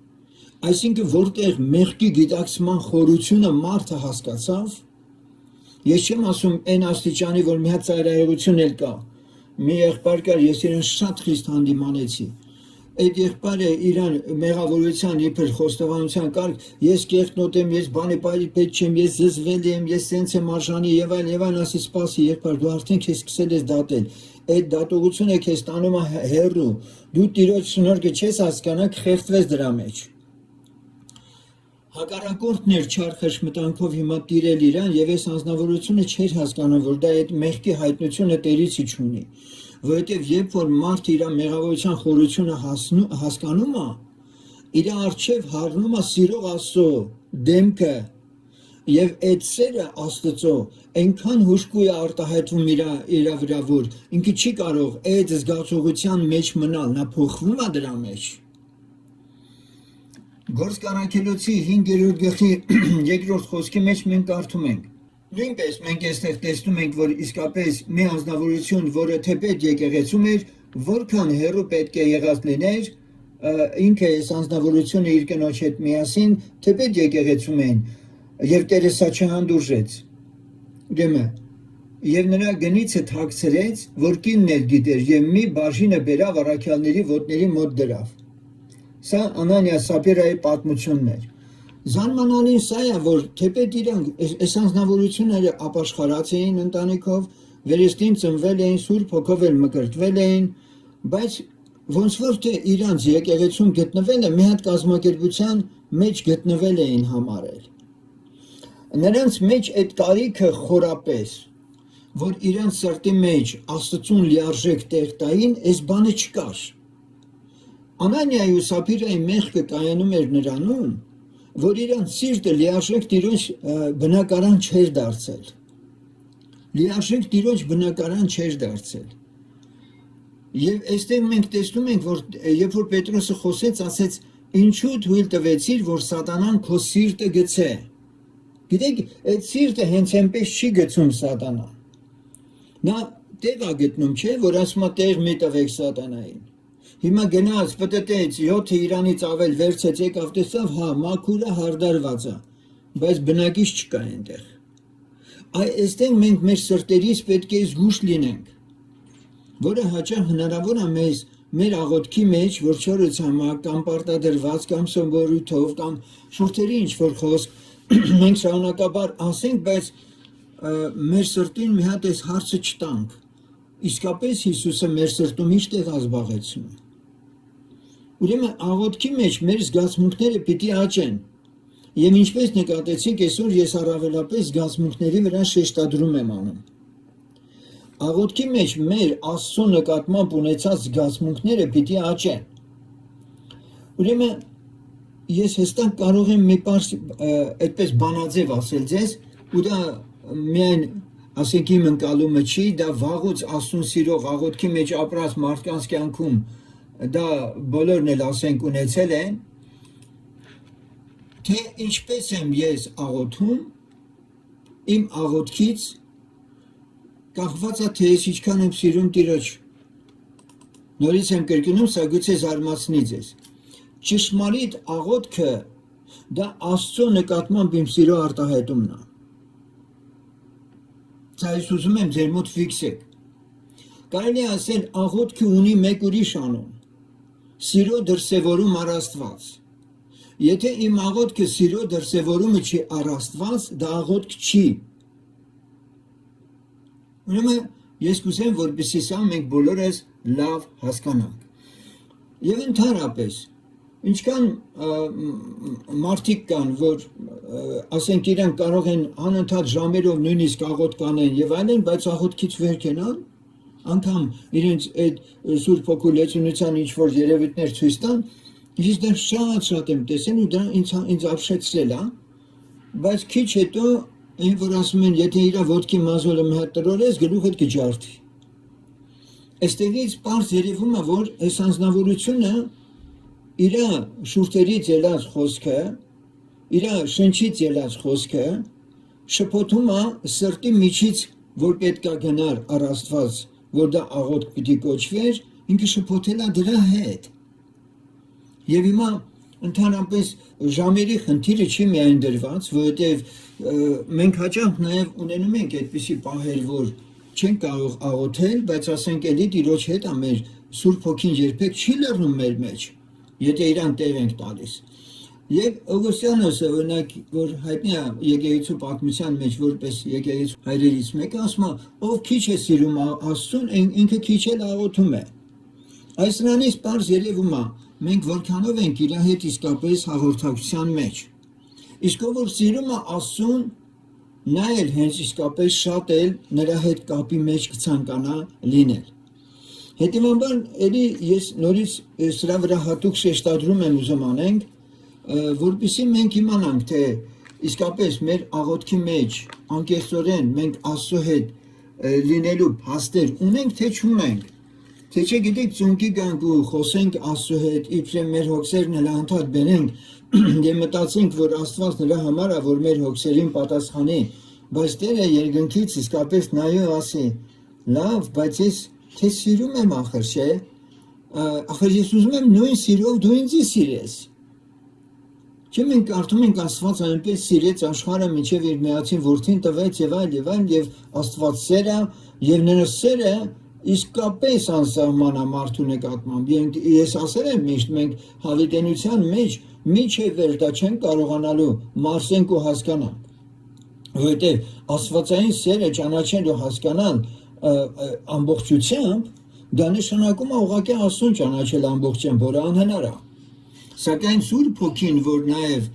Այսինքն, որտեղ մեղքի գիտակցման խորությունը մարդը հասկացավ, ես չեմ ասում այն աստիճանի, որ մի հատ ծայրահեղություն էլ կա, մի եղբայր կար, ես իրեն շատ խիստ հանդիմանեցի, այդ եղբայրը իրան մեղավորության իբր խոստովանության կարգ ես կեղտնոտ եմ, ես բանեպարի պետք չեմ, ես զզվել եմ, ես սենց եմ արժանի եւ այլն, ասի սպասի եղբայր, դու արդեն քեզ սկսել ես դատել, այդ դատողությունը քեզ տանում է հեռու, դու Տիրոջ շնորհքը չես հասկանա, կխեղդվես դրա մեջ։ Հակառակորդն էր չար խշմտանքով հիմա տիրել իրան եւ այս անձնավորությունը չէր հասկանում, որ դա այդ մեղքի հայտնությունը Տերից չունի։ Որովհետև երբ որ մարդը իր մեղավորության խորությունը հասկանում է, իր առջև հառնում է սիրող Աստծո դեմքը եւ այդ սերը Աստծո այնքան հուժկու է արտահայտվում իր վրա, որ ինքը չի կարող այդ զգացողության մեջ մնալ, նա փոխվում է դրա մեջ։ Գործ Կարաքելոցի 5-րդ գլխի 2-րդ խոսքի մեջ մենք կարդում ենք Նույնպես մենք այստեղ տեսնում ենք, որ իսկապես մի անձնավորություն, որը թեպետ եկեղեցում էր, որքան հեռու պետք է եղած լիներ, ինքը այս անձնավորությունը իր կնոջ հետ միասին թեպետ եկեղեցում են, եւ Տերը սա չհանդուրժեց։ Ուրեմն, եւ նրա գնիցը թաքցրեց, որ կինն էլ գիտեր, եւ մի բաժինը բերավ առաքյալների ոտների մոտ դրավ։ Սա Անանիա Սապիրայի պատմությունն էր։ Զարմանալին սա է, որ թեպետ իրանք այս անձնավորությունները ապաշխարած էին ընտանիքով, վերստին ծնվել էին, Սուրբ Հոգով էլ մկրտվել էին, բայց ոնց որ թե իրանց եկեղեցում գտնվելը մի հատ կազմակերպության մեջ գտնվել էին համարել։ Նրանց մեջ այդ կարիքը խորապես, որ իրենց սրտի մեջ Աստծուն լիարժեք տեղ տային, այս բանը չկար։ Անանիայի ու Սափիրայի մեղքը կայանում էր նրանում, որ իրենց սիրտը լիարժեք Տիրոջ բնակարան չէր դարձել։ Լիարժեք Տիրոջ բնակարան չէր դարձել։ Եվ այստեղ մենք տեսնում ենք, որ երբ որ Պետրոսը խոսեց, ասեց. «Ինչու թույլ տվեցիր, որ սատանան քո սիրտը գցե»։ Գիտեք, այդ սիրտը հենց այնպես չի գցում սատանան։ Նա տեղ է գտնում, չէ, որ ասում է տեղ մի տվեք սատանային։ Հիմա գնաց, պտտեց, 7 իրանից ավել վերցեց, եկավ տեսավ, հա, մաքուրը հարդարված է, բայց բնակիչ չկա այնտեղ։ Այստեղ մենք մեր սրտերից պետք է զգուշ լինենք, որը հաճախ հնարավոր է մեզ մեր աղոթքի մեջ, որ չորից համա կամ պարտադրված կամ սովորույթով կամ շուրթերի ինչ-որ խոսք մենք շարունակաբար ասենք, բայց մեր սրտին մի հատ այս հարցը չտանք։ Իսկապես Հիսուսը մեր սրտում ինչ տեղ է զբաղեցնում։ Ուրեմն աղոթքի մեջ մեր զգացմունքները պիտի աճեն։ Եվ ինչպես նկատեցիք, այսօր ես առավելապես զգացմունքների վրա շեշտադրում եմ անում։ Աղոթքի մեջ մեր Աստծո նկատմամբ ունեցած զգացմունքները պիտի աճեն։ Ուրեմն ես հստակ կարող եմ մի պարզ այդպես բանաձև ասել ձեզ, ու դա միայն ասենք իմ ընկալումը չի, դա վաղուց Աստծուն սիրող աղոթքի մեջ ապրած մարդկանց կյանքում դա բոլորն էլ ասենք ունեցել են, թե ինչպես եմ ես աղոթում, իմ աղոթքից կախված է, թե ես ինչքան եմ սիրում Տիրոջ։ Նորից եմ կրկնում, սա գուցե զարմացնի ձեզ։ Ճշմարիտ աղոթքը դա Աստծո նկատմամբ իմ սիրո արտահայտումն է։ Սա ես ուզում եմ ձեր մոտ ֆիքսեք։ Կարելի է ասել աղոթքը ունի մեկ ուրիշ անուն։ Սիրո դրսևորում առ Աստված։ Եթե իմ աղոթքը սիրո դրսևորումը չի առ Աստված, դա աղոթք չի։ Ուրեմն ես կուզեմ, որպեսզի սա մենք բոլորս լավ հասկանանք։ Եվ ընդհանրապես, ինչքան մարդիկ կան, որ ասենք իրենք կարող են անընդհատ ժամերով նույնիսկ աղոթք անեն եւ այլն, բայց աղոթքից վեր կենան, անգամ իրենց այդ Սուրբ Հոգու լեցունության ինչ որ երևույթներ ցույց տան, ես դա շատ եմ տեսել ու դա ինձ ապշեցրել է, բայց քիչ հետո այն որ ասում են, եթե իրա ոտքի մազոլը մի հատ տրորես, գլուխդ կջարդի։ Այստեղից պարզ երևում է, որ այս անձնավորությունը իրա շուրթերից ելած խոսքը, իրա շնչից ելած խոսքը շփոթում է սրտի միջից, որ պետք է գնար առ Աստված, որ դա աղոթք պիտի կոչվեր, ինքը շփոթել է դրա հետ։ Եվ հիմա ընդհանրապես ժամերի խնդիրը չի միայն դրված, որովհետև մենք հաճախ նաև ունենում ենք այդպիսի պահեր, որ չենք կարող աղոթել, բայց ասենք էլի Տիրոջ հետ է մեր Սուրբ Հոգին երբեք չի լռնում մեր մեջ, եթե իրան տեղ ենք տալիս։ Եվ Օգոստիանոսը, օրինակ, որ հայտնի է եկեղեցու պատմության մեջ որպես եկեղեցու հայրերից մեկը, ասում է, ով քիչ է սիրում Աստծուն, ինքը քիչ էլ աղոթում է։ Այս նրանից պարզ երևում է, մենք որքանով ենք իր հետ իսկապես հաղորդակցության մեջ։ Իսկ ով որ սիրում է Աստծուն, նա էլ հենց իսկապես շատ էլ նրա հետ կապի մեջ կցանկանա լինել։ Հետևաբար, էլի ես նորից սրա վրա հատուկ շեշտադրում եմ ուզում անենք, որպեսզի մենք իմանանք, թե իսկապես մեր աղոթքի մեջ անկեղծորեն մենք Աստծո հետ լինելու փաստեր ունենք, թե չունենք։ Թե չէ գիտեք ծունկի գանք ու խոսենք Աստծո հետ, իբրև մեր հոգսերն էլ անդադ բերենք եւ մտածենք, որ Աստված նրա համար է, որ մեր հոգսերին պատասխանի, բայց Տերը երկնքից իսկապես նայի ու ասի. լավ, բայց ես թե սիրում եմ ախր, չէ՞։ Ախր ես ուզում եմ նույն սիրով դու ինձ սիրես։ Չէ՞ մենք կարդում ենք Աստված այնպես սիրեց աշխարհը, մինչև իր միածին որդին տվեց եւ այլ եւ Աստված սեր է եւ նրա սերը իսկապես անսահման է մարդու նկատմամբ։ Ես ասել եմ միշտ, մենք հավիտենության մեջ միջև վեր դա չենք կարողանալու մարսենք ու հասկանանք, որովհետև աստվածային սերը ճանաչել ու հասկանալ ամբողջությամբ, դա նշանակում է ուղղակի Աստծուն ճանաչել ամբողջությամբ, որը անհնար է։ Սակայն Սուրբ Հոգին, որ նաև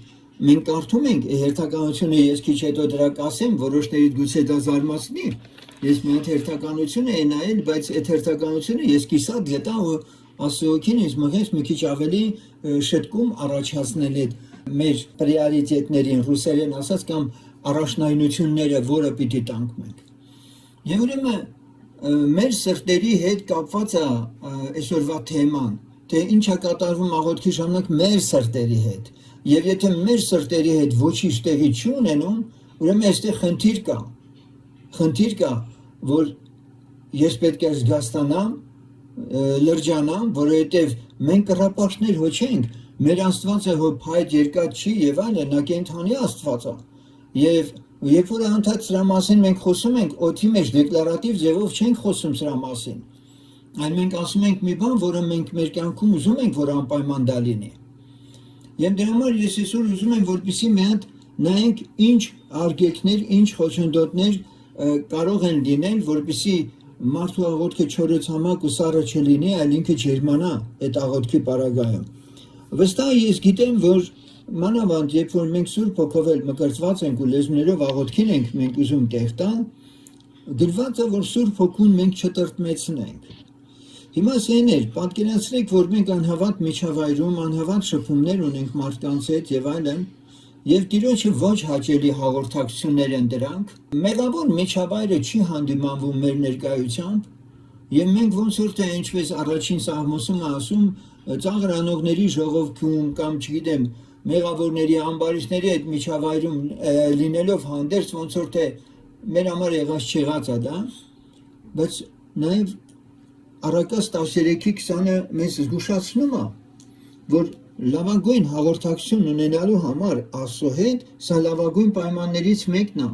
մենք կարդում ենք հերթականությունը, ես քիչ հետո դրա կասեմ, որոշներից գուցե դա զարմացնի, ես մի հատ հերթականություն էի նայել, բայց այդ հերթականությունը ես կիսատ գտա ու ասոքին ինձ մղեց մի քիչ ավելի շտկում առաջացնել այդ մեր պրիորիտետներին ռուսերեն ասած կամ առաջնայնությունները, որը պիտի տանք մենք։ Եվ ուրեմն մեր սրտերի հետ կապված է այսօրվա թեման, թե ինչ է կատարվում աղոթքի ժամանակ մեր սրտերի հետ։ Եվ եթե մեր սրտերի հետ ոչինչ տեղի չունենում, ուրեմն այստեղ խնդիր կա, որ ես պետք է զգաստանամ, լրջանամ, որովհետև մենք կռապաշտներ հո չենք, մեր Աստվածը հո փայտ երկաթ չի եւ այլն, նա կենթանի Աստված է։ Եվ երբ որ անդադ սրա մասին մենք խոսում ենք, օդի մեջ դեկլարատիվ ձևով չենք խոսում սրա մասին, այլ մենք ասում ենք մի բան, որը մենք մեր կյանքում ուզում ենք, որ անպայման դա լինի։ Եվ դրա համար ես այսօր ուզում եմ, որպեսզի մի հատ նայենք ինչ արգելքներ, ինչ խոչընդոտներ կարող են լինել, որպեսզի մարդու աղոթքը չորոցամակ ու սառը չլինի, այլ ինքը ջերմանա այդ աղոթքի պարագայում։ Վստահ ես գիտեմ, որ մանավանդ երբ որ մենք Սուրբ Հոգով մկրտված ենք ու լեզուներով աղոթքին ենք մենք ուզում տեղ տալ, գրված է, որ Սուրբ Հոգուն մենք չտրտմեցնենք։ Հիմա սեներ, պատկերացրեք, որ մենք անհավատ միջավայրում, անհավատ շփումներ ունենք մարդկանց հետ եւ այլն, եւ Տիրոջը ոչ հաճելի հաղորդակցություններ են դրանք, մեղավոր միջավայրը չի հանդիմանվում մեր ներկայությամբ, եւ մենք ոնց որ թե ինչպես առաջին Սաղմոսում ասում, ծաղրանողների ժողովքում կամ չգիտեմ, մեղավորների ամբարիշների այդ միջավայրում լինելով հանդերձ ոնց որ թե մեր համար եղած չեղած է դա, բայց նաեւ Առակաց 13:20-ը մեզ զգուշացնում է, որ լավագույն հաղորդակցություն ունենալու համար Աստծո հետ սա լավագույն պայմաններից մեկն է։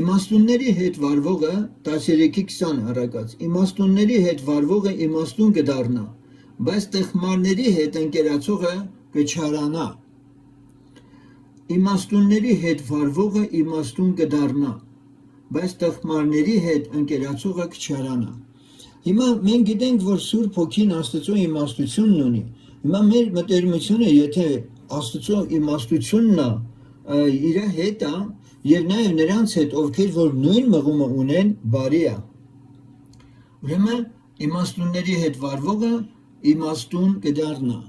Իմաստունների հետ վարվողը 13:20 Առակաց, իմաստունների հետ վարվողը իմաստուն կդառնա, բայց տխմարների հետ ընկերացողը կչարանա։ Իմաստունների հետ վարվողը իմաստուն կդառնա, բայց տխմարների հետ ընկերացողը կչարանա։ Հիմա մենք գիտենք, որ Սուրբ Հոգին Աստծո իմաստությունն ունի։ Հիմա մեր մտերմությունը, եթե Աստծո իմաստությունն է իր հետ է եւ նաեւ նրանց հետ, ովքեր որ նույն մղումը ունեն, բարի է։ Ուրեմն իմաստունների հետ վարվողը իմաստուն կդառնա։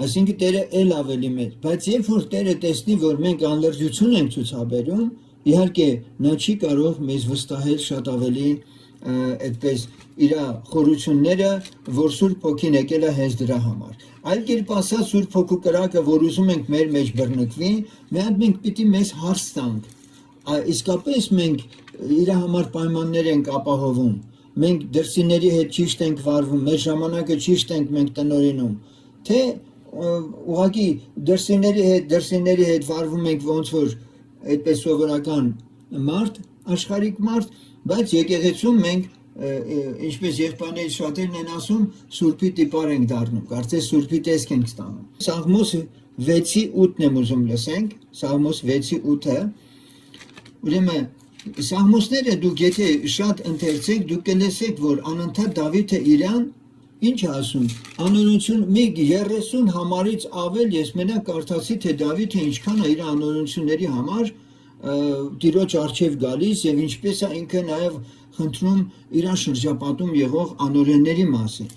Այսինքն Տերը էլ ավելի մեծ, բայց երբ որ Տերը տեսնի, որ մենք անլրջություն ենք ցուցաբերում, իհարկե նա չի կարող մեզ վստահել շատ ավելի այդպես իր խորությունները, որ Սուրբ Հոգին եկել է հենց դրա համար։ Այլ կերպ ասած, Սուրբ Հոգու կրակը, որ ուզում ենք մեր մեջ բռնկվի, մի հատ մենք պիտի մեզ հարց տանք։ Իսկապես մենք իր համար պայմաններ ենք ապահովում։ Մենք դրսիների հետ ճիշտ ենք վարվում, մեր ժամանակը ճիշտ ենք մենք տնօրինում, թե ուղղակի դրսիների հետ վարվում ենք ոնց որ այդպես սովորական մարդ, աշխարհիկ մարդ, բայց եկեղեցում մենք ինչպես եղբայրներից շատերն են ասում, Սուրբի տիպար ենք դառնում, կարծես Սուրբի տեսք ենք ստանում։ Սաղմոս 6:8-ն եմ ուզում լսենք, Սաղմոս 6:8-ը։ Ուրեմն Սաղմոսները դուք եթե շատ ընթերցեք, դուք կլսեք, որ անընդհատ Դավիթը իրան ինչ ասում, անօրենություն մի 30 համարից ավել ես մենակ կարդացի, թե Դավիթը ինչքան է իր անօրենությունների համար Տիրոջ առջև գալիս եւ ինչպես է ինքը նաեւ խնդրում իր շրջապատում եղող անօրենների մասին։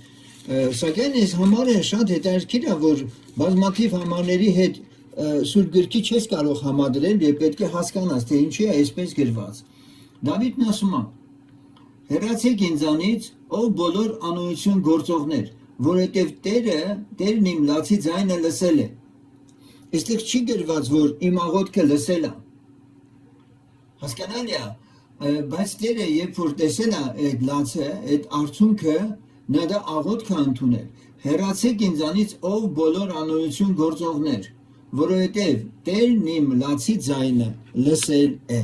Սակայն այս համարը շատ հետաքրքիր է, որ բազմաթիվ համարների հետ Սուրբ գրքի չես կարող համադրել եւ պետք է հասկանաս, թե ինչի է այսպես գրված։ Դավիթն ասում է. Հեռացեք ինձանից, ով բոլոր անօրենություն գործողներ, որովհետեւ Տերն իմ լացի ձայնը լսել է։ Այստեղ չի գրված, որ իմ աղոթքը լսել է։ Հասկանալի է, բայց Տերը երբ որ տեսել է այդ լացը, այդ արցունքը, նա դա աղոթք է ընդունել։ Հեռացեք ինձանից, ով բոլոր անօրենություն գործողներ, որովհետև Տերն իմ լացի ձայնը լսել է։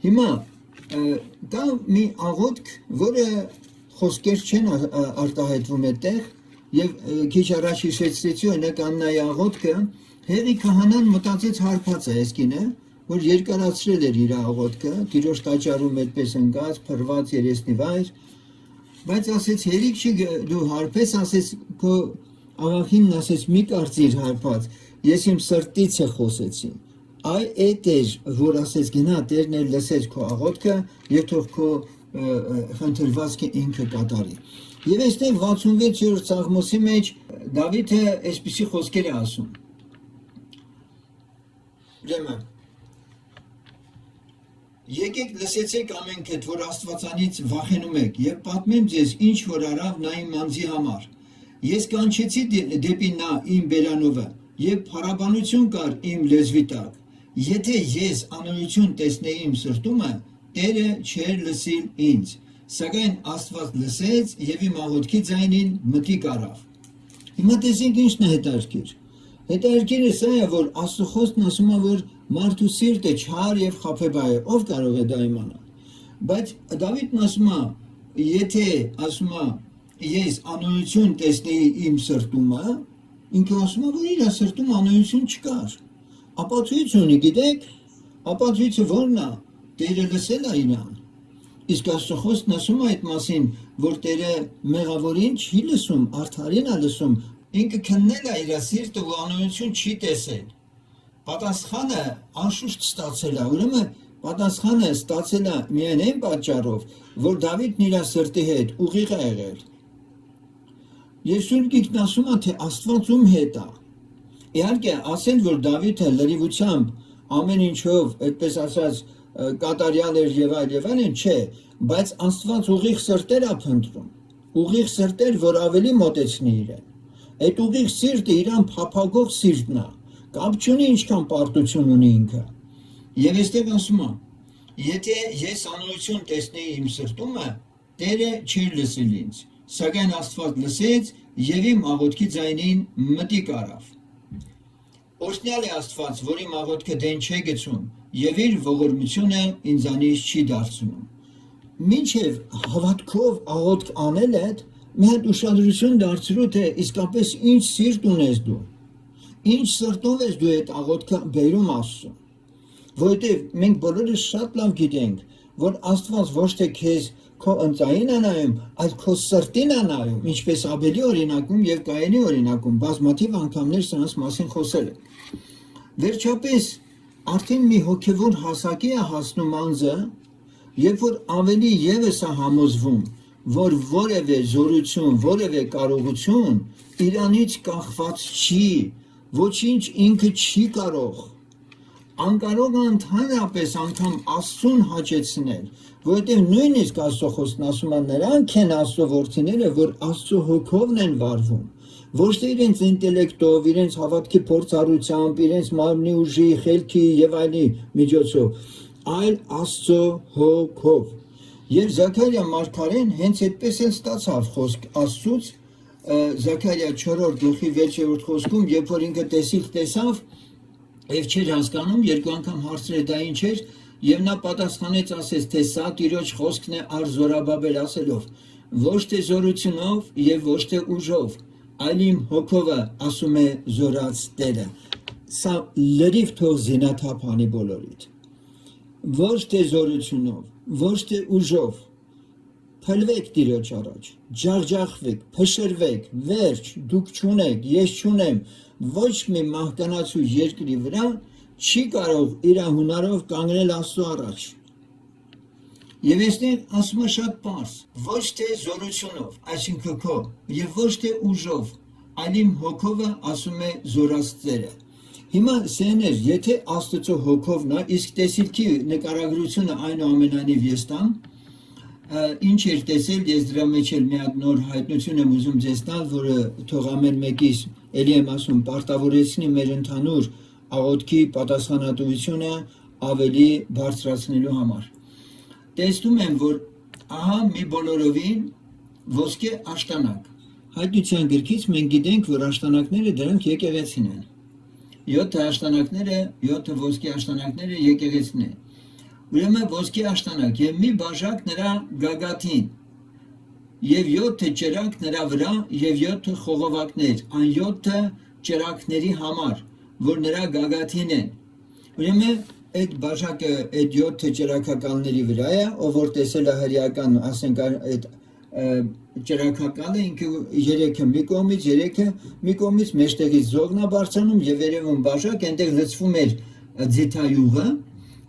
Հիմա կա մի աղոթք, որը խոսքեր չեն արտահայտվում այդտեղ, եւ քիչ առաջ հիշեցրեցի օրինակ Աննայի աղոթքը, Հեղի քահանան մտածեց հարբած է այս կինը, որ երկարացրել էր իր աղոթքը, Տիրոջ տաճարում այդպես ընկած, փռված երեսնի վայր, բայց ասեց հերիք չի դու հարբես, ասեց քո աղախինն ասեց մի կարծիր հարբած, ես իմ սրտից է խոսեցի, Այ այդ էր, որ ասեց գնա Տերն էլ լսեց քո աղոթքը եւ թող քո խնդրվածքը ինքը կատարի։ Եվ այստեղ 66-րդ Սաղմոսի մեջ Դավիթը այսպիսի խոսքեր է ասում։ Ուրեմն եկեք լսեցեք ամենքդ, որ Աստվածանից վախենում եք, եւ պատմեմ ձեզ ինչ որ արավ նա իմ անձի համար։ Ես կանչեցի դեպի նա իմ բերանովը եւ փառաբանություն կար իմ լեզվի տակ։ Եթե ես անօրություն տեսնեի իմ սրտումը, Տերը չէր լսիլ ինձ, սակայն Աստված լսեց եւ իմ աղոթքի ձայնին մտիկ առավ։ Հիմա տեսեք ինչն է հետաքրքիր։ Հետաքրքիրը սա է, որ Աստծո խոսքն ասում է, որ մարդու սիրտը չար եւ խաբեբայ է, ով կարող է դա իմանալ։ Բայց Դավիթն ասում է, եթե ասում է ես անօրություն տեսնեի իմ սրտումը, ինքը ասում է, որ իր սրտում անօրություն չկար։ Ապացույց ունի, գիտեք, ապացույցը ո՞րն է։ Տերը լսել է իրան։ Իսկ Աստծո խոսքն ասում է այդ մասին, որ Տերը մեղավորին չի լսում, արդարին է լսում, ինքը քննել է իր սիրտը ու անօրություն չի տեսել։ Պատասխանը անշուշտ ստացել է, ուրեմն պատասխանը ստացել է միայն այն պատճառով, որ Դավիթն իր սրտի հետ ուղիղ է եղել։ Եվ Սուրբ Գիրքն ասում է, թե Աստված ում հետ է։ Իհարկե, ասել, որ Դավիթը լրիվությամբ ամեն ինչով, այդպես ասած, կատարյալ էր եւ այլն, չէ, բայց Աստված ուղիղ սրտեր է փնտրում, ուղիղ սրտեր, որ ավելի մոտեցնի իրեն։ Այդ ուղիղ սիրտը իրան փափագող սիրտն է, կապ չունի ինչքան պարտություն ունի ինքը։ Եվ այստեղ ասում է, եթե ես անօրություն տեսնեի իմ սրտումը, Տերը չէր լսել ինձ, սակայն Աստված լսեց եւ իմ աղոթքի ձայնին մտիկ առավ։ Օրհնյալ է Աստված, որ իմ աղոթքը դեն չէ գցում եւ իր ողորմությունը ինձանից չի դարձնում։ Մինչև հավատքով աղոթք անել այդ, մի հատ ուշադրություն դարձրու, թե իսկապես ինչ սիրտ ունես դու, ինչ սրտով ես դու այդ աղոթքը բերում Աստծուն, որովհետև մենք բոլորս շատ լավ գիտենք, որ Աստված ոչ թե քեզ քո ընծային է նայում, այլ քո սրտին է նայում, ինչպես Աբելի օրինակում եւ Կայենի օրինակում բազմաթիվ անգամներ սրանց մասին խոսել է։ Վերջապես արդեն մի հոգևոր հասակի է հասնում անձը, երբ որ ավելի եւս է համոզվում, որ որևէ զորություն, որևէ կարողություն իրանից կախված չի, ոչինչ ինքը չի կարող, անկարող է ընդհանրապես անգամ Աստծուն հաճեցնել, որովհետև նույնիսկ Աստծո խոսքն ասում է նրանք են Աստծո որդիները, որ Աստծո հոգովն են վարվում, ոչ թե իրենց ինտելեկտով, իրենց հավատքի փորձառությամբ, իրենց մարմնի ուժի, խելքի եւ այլի միջոցով, այլ Աստծո հոգով։ Եվ Զաքարիա մարգարեն հենց այդպես էլ ստացավ խոսք Աստծուց, Զաքարիա 4-րդ գլխի 6-րդ խոսքում, երբ որ ինքը տեսիլ տեսավ եւ չէր հասկանում, երկու անգամ հարցրեց դա ինչ էր, եւ նա պատասխանեց ասեց, թե սա Տիրոջ խոսքն է առ Զորաբաբել ասելով, ոչ թե զորությունով եւ ոչ թե ուժով, այլ իմ հոգովը, ասում է զորած Տերը։ Սա լրիվ թող զինաթափ անի բոլորիդ։ Ոչ թե զորությունով, ոչ թե ուժով, փլվեք Տիրոջ առաջ, ջախջախվեք, փշրվեք, վերջ, դուք չունեք, ես չունեմ, ոչ մի մահկանացու երկրի վրա չի կարող իր հունարով կանգնել Աստծո առաջ։ Եվ այստեղ ասում է շատ պարզ, ոչ թե զորությունով, այսինքն քո, եւ ոչ թե ուժով, այլ իմ հոգովը, ասում է զորած Տերը։ Հիմա սեներ, եթե Աստծո հոգովն է, իսկ տեսիլքի նկարագրությունը այնուամենայնիվ ես տամ, ինչ էր տեսել, ես դրա մեջ էլ մի հատ նոր հայտնություն եմ ուզում ձեզ տալ, որը թող ամեն մեկիս էլի եմ ասում, պարտավորեցնի մեր ընդհանուր աղոթքի պատասխանատվությունը ավելի բարձրացնելու համար։ Տեսնում եմ, որ ահա մի բոլորովին ոսկե աշտանակ։ Հայտնության գրքից մենք գիտենք, որ աշտանակները դրանք եկեղեցին են։ 7 աշտանակները, 7 ոսկե աշտանակները եկեղեցին են։ Ուրեմն ոսկե աշտանակ եւ մի բաժակ նրա գագաթին եւ 7 ճրակ նրա վրա եւ 7 խողովակներ, այն 7 ճրակների համար, որ նրա գագաթին են։ Ուրեմն այդ բաժակը այդ 7 ճրակակալների վրա է, ով որ տեսել է հրեական, ասենք այդ ճրակակալը ինքը 3-ը մի կողմից, 3-ը մի կողմից մեջտեղից զողնա բարձրանում եւ երևում բաժակ, այնտեղ լցվում էր ձիթայուղը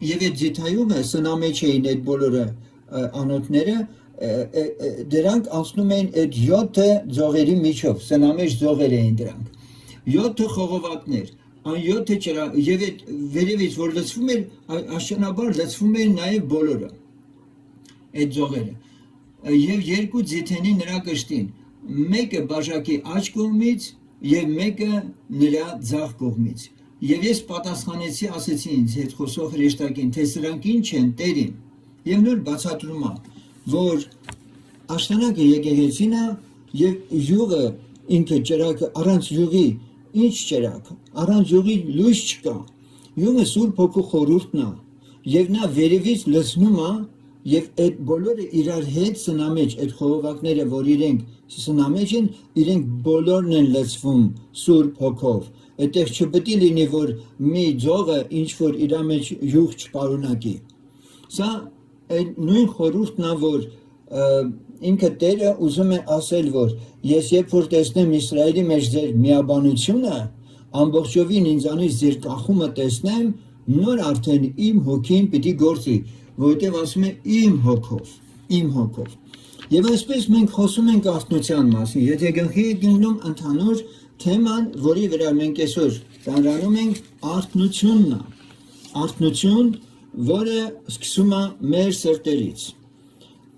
եւ այդ ձիթայուղը սնամեջ էին այդ բոլորը անոթները դրանք անցնում էին այդ 7 ձողերի միջով սնամեջ ձողեր էին դրանք 7 խողովակներ այն 7 ճրա եւ այդ վերևից որ լցվում էր աշնաբար լցվում էին նաեւ բոլորը այդ ձողերը եւ երկու ձիթենի նրա կշտին մեկը բաժակի աջ կողմից եւ մեկը նրա ձախ կողմից եւ ես պատասխանեցի ասեցի ինձ հետ խոսող հրեշտակին թե սրանք ինչ են տերին եւ նոր բացատրում է որ աշտանակը եկեղեցին է եւ յուղը ինքը ճրակը առանց յուղի ինչ ճրակ առանց յուղի լույս չկա յուղը Սուրբ Հոգու խորհուրդն է եւ նա վերևից լցնում է եւ այդ բոլորը իրար հետ սնամեջ այդ խողովակները որ իրենք սնամեջ են իրենք բոլորն են լցվում Սուրբ Հոգով այդտեղ չպետք է լինի որ մի ձողը ինչ որ իր մեջ յուղ չպարունակի սա այդ նույն խորհուրդն է որ ինքը Տերը ուզում է ասել որ ես երբ որ տեսնեմ Իսրայելի մեջ ձեր միաբանությունը ամբողջովին ինձանից ձեր կախումը տեսնեմ նոր արդեն իմ հոգին պիտի գործի որովհետև ասում է իմ հոգով եւ այսպես մենք խոսում ենք արթնության մասին եթե գնքի գնում ընդհանուր թեման որի վրա մենք այսօր ծանրանում ենք արթնություն որը սկսում է մեր սրտերից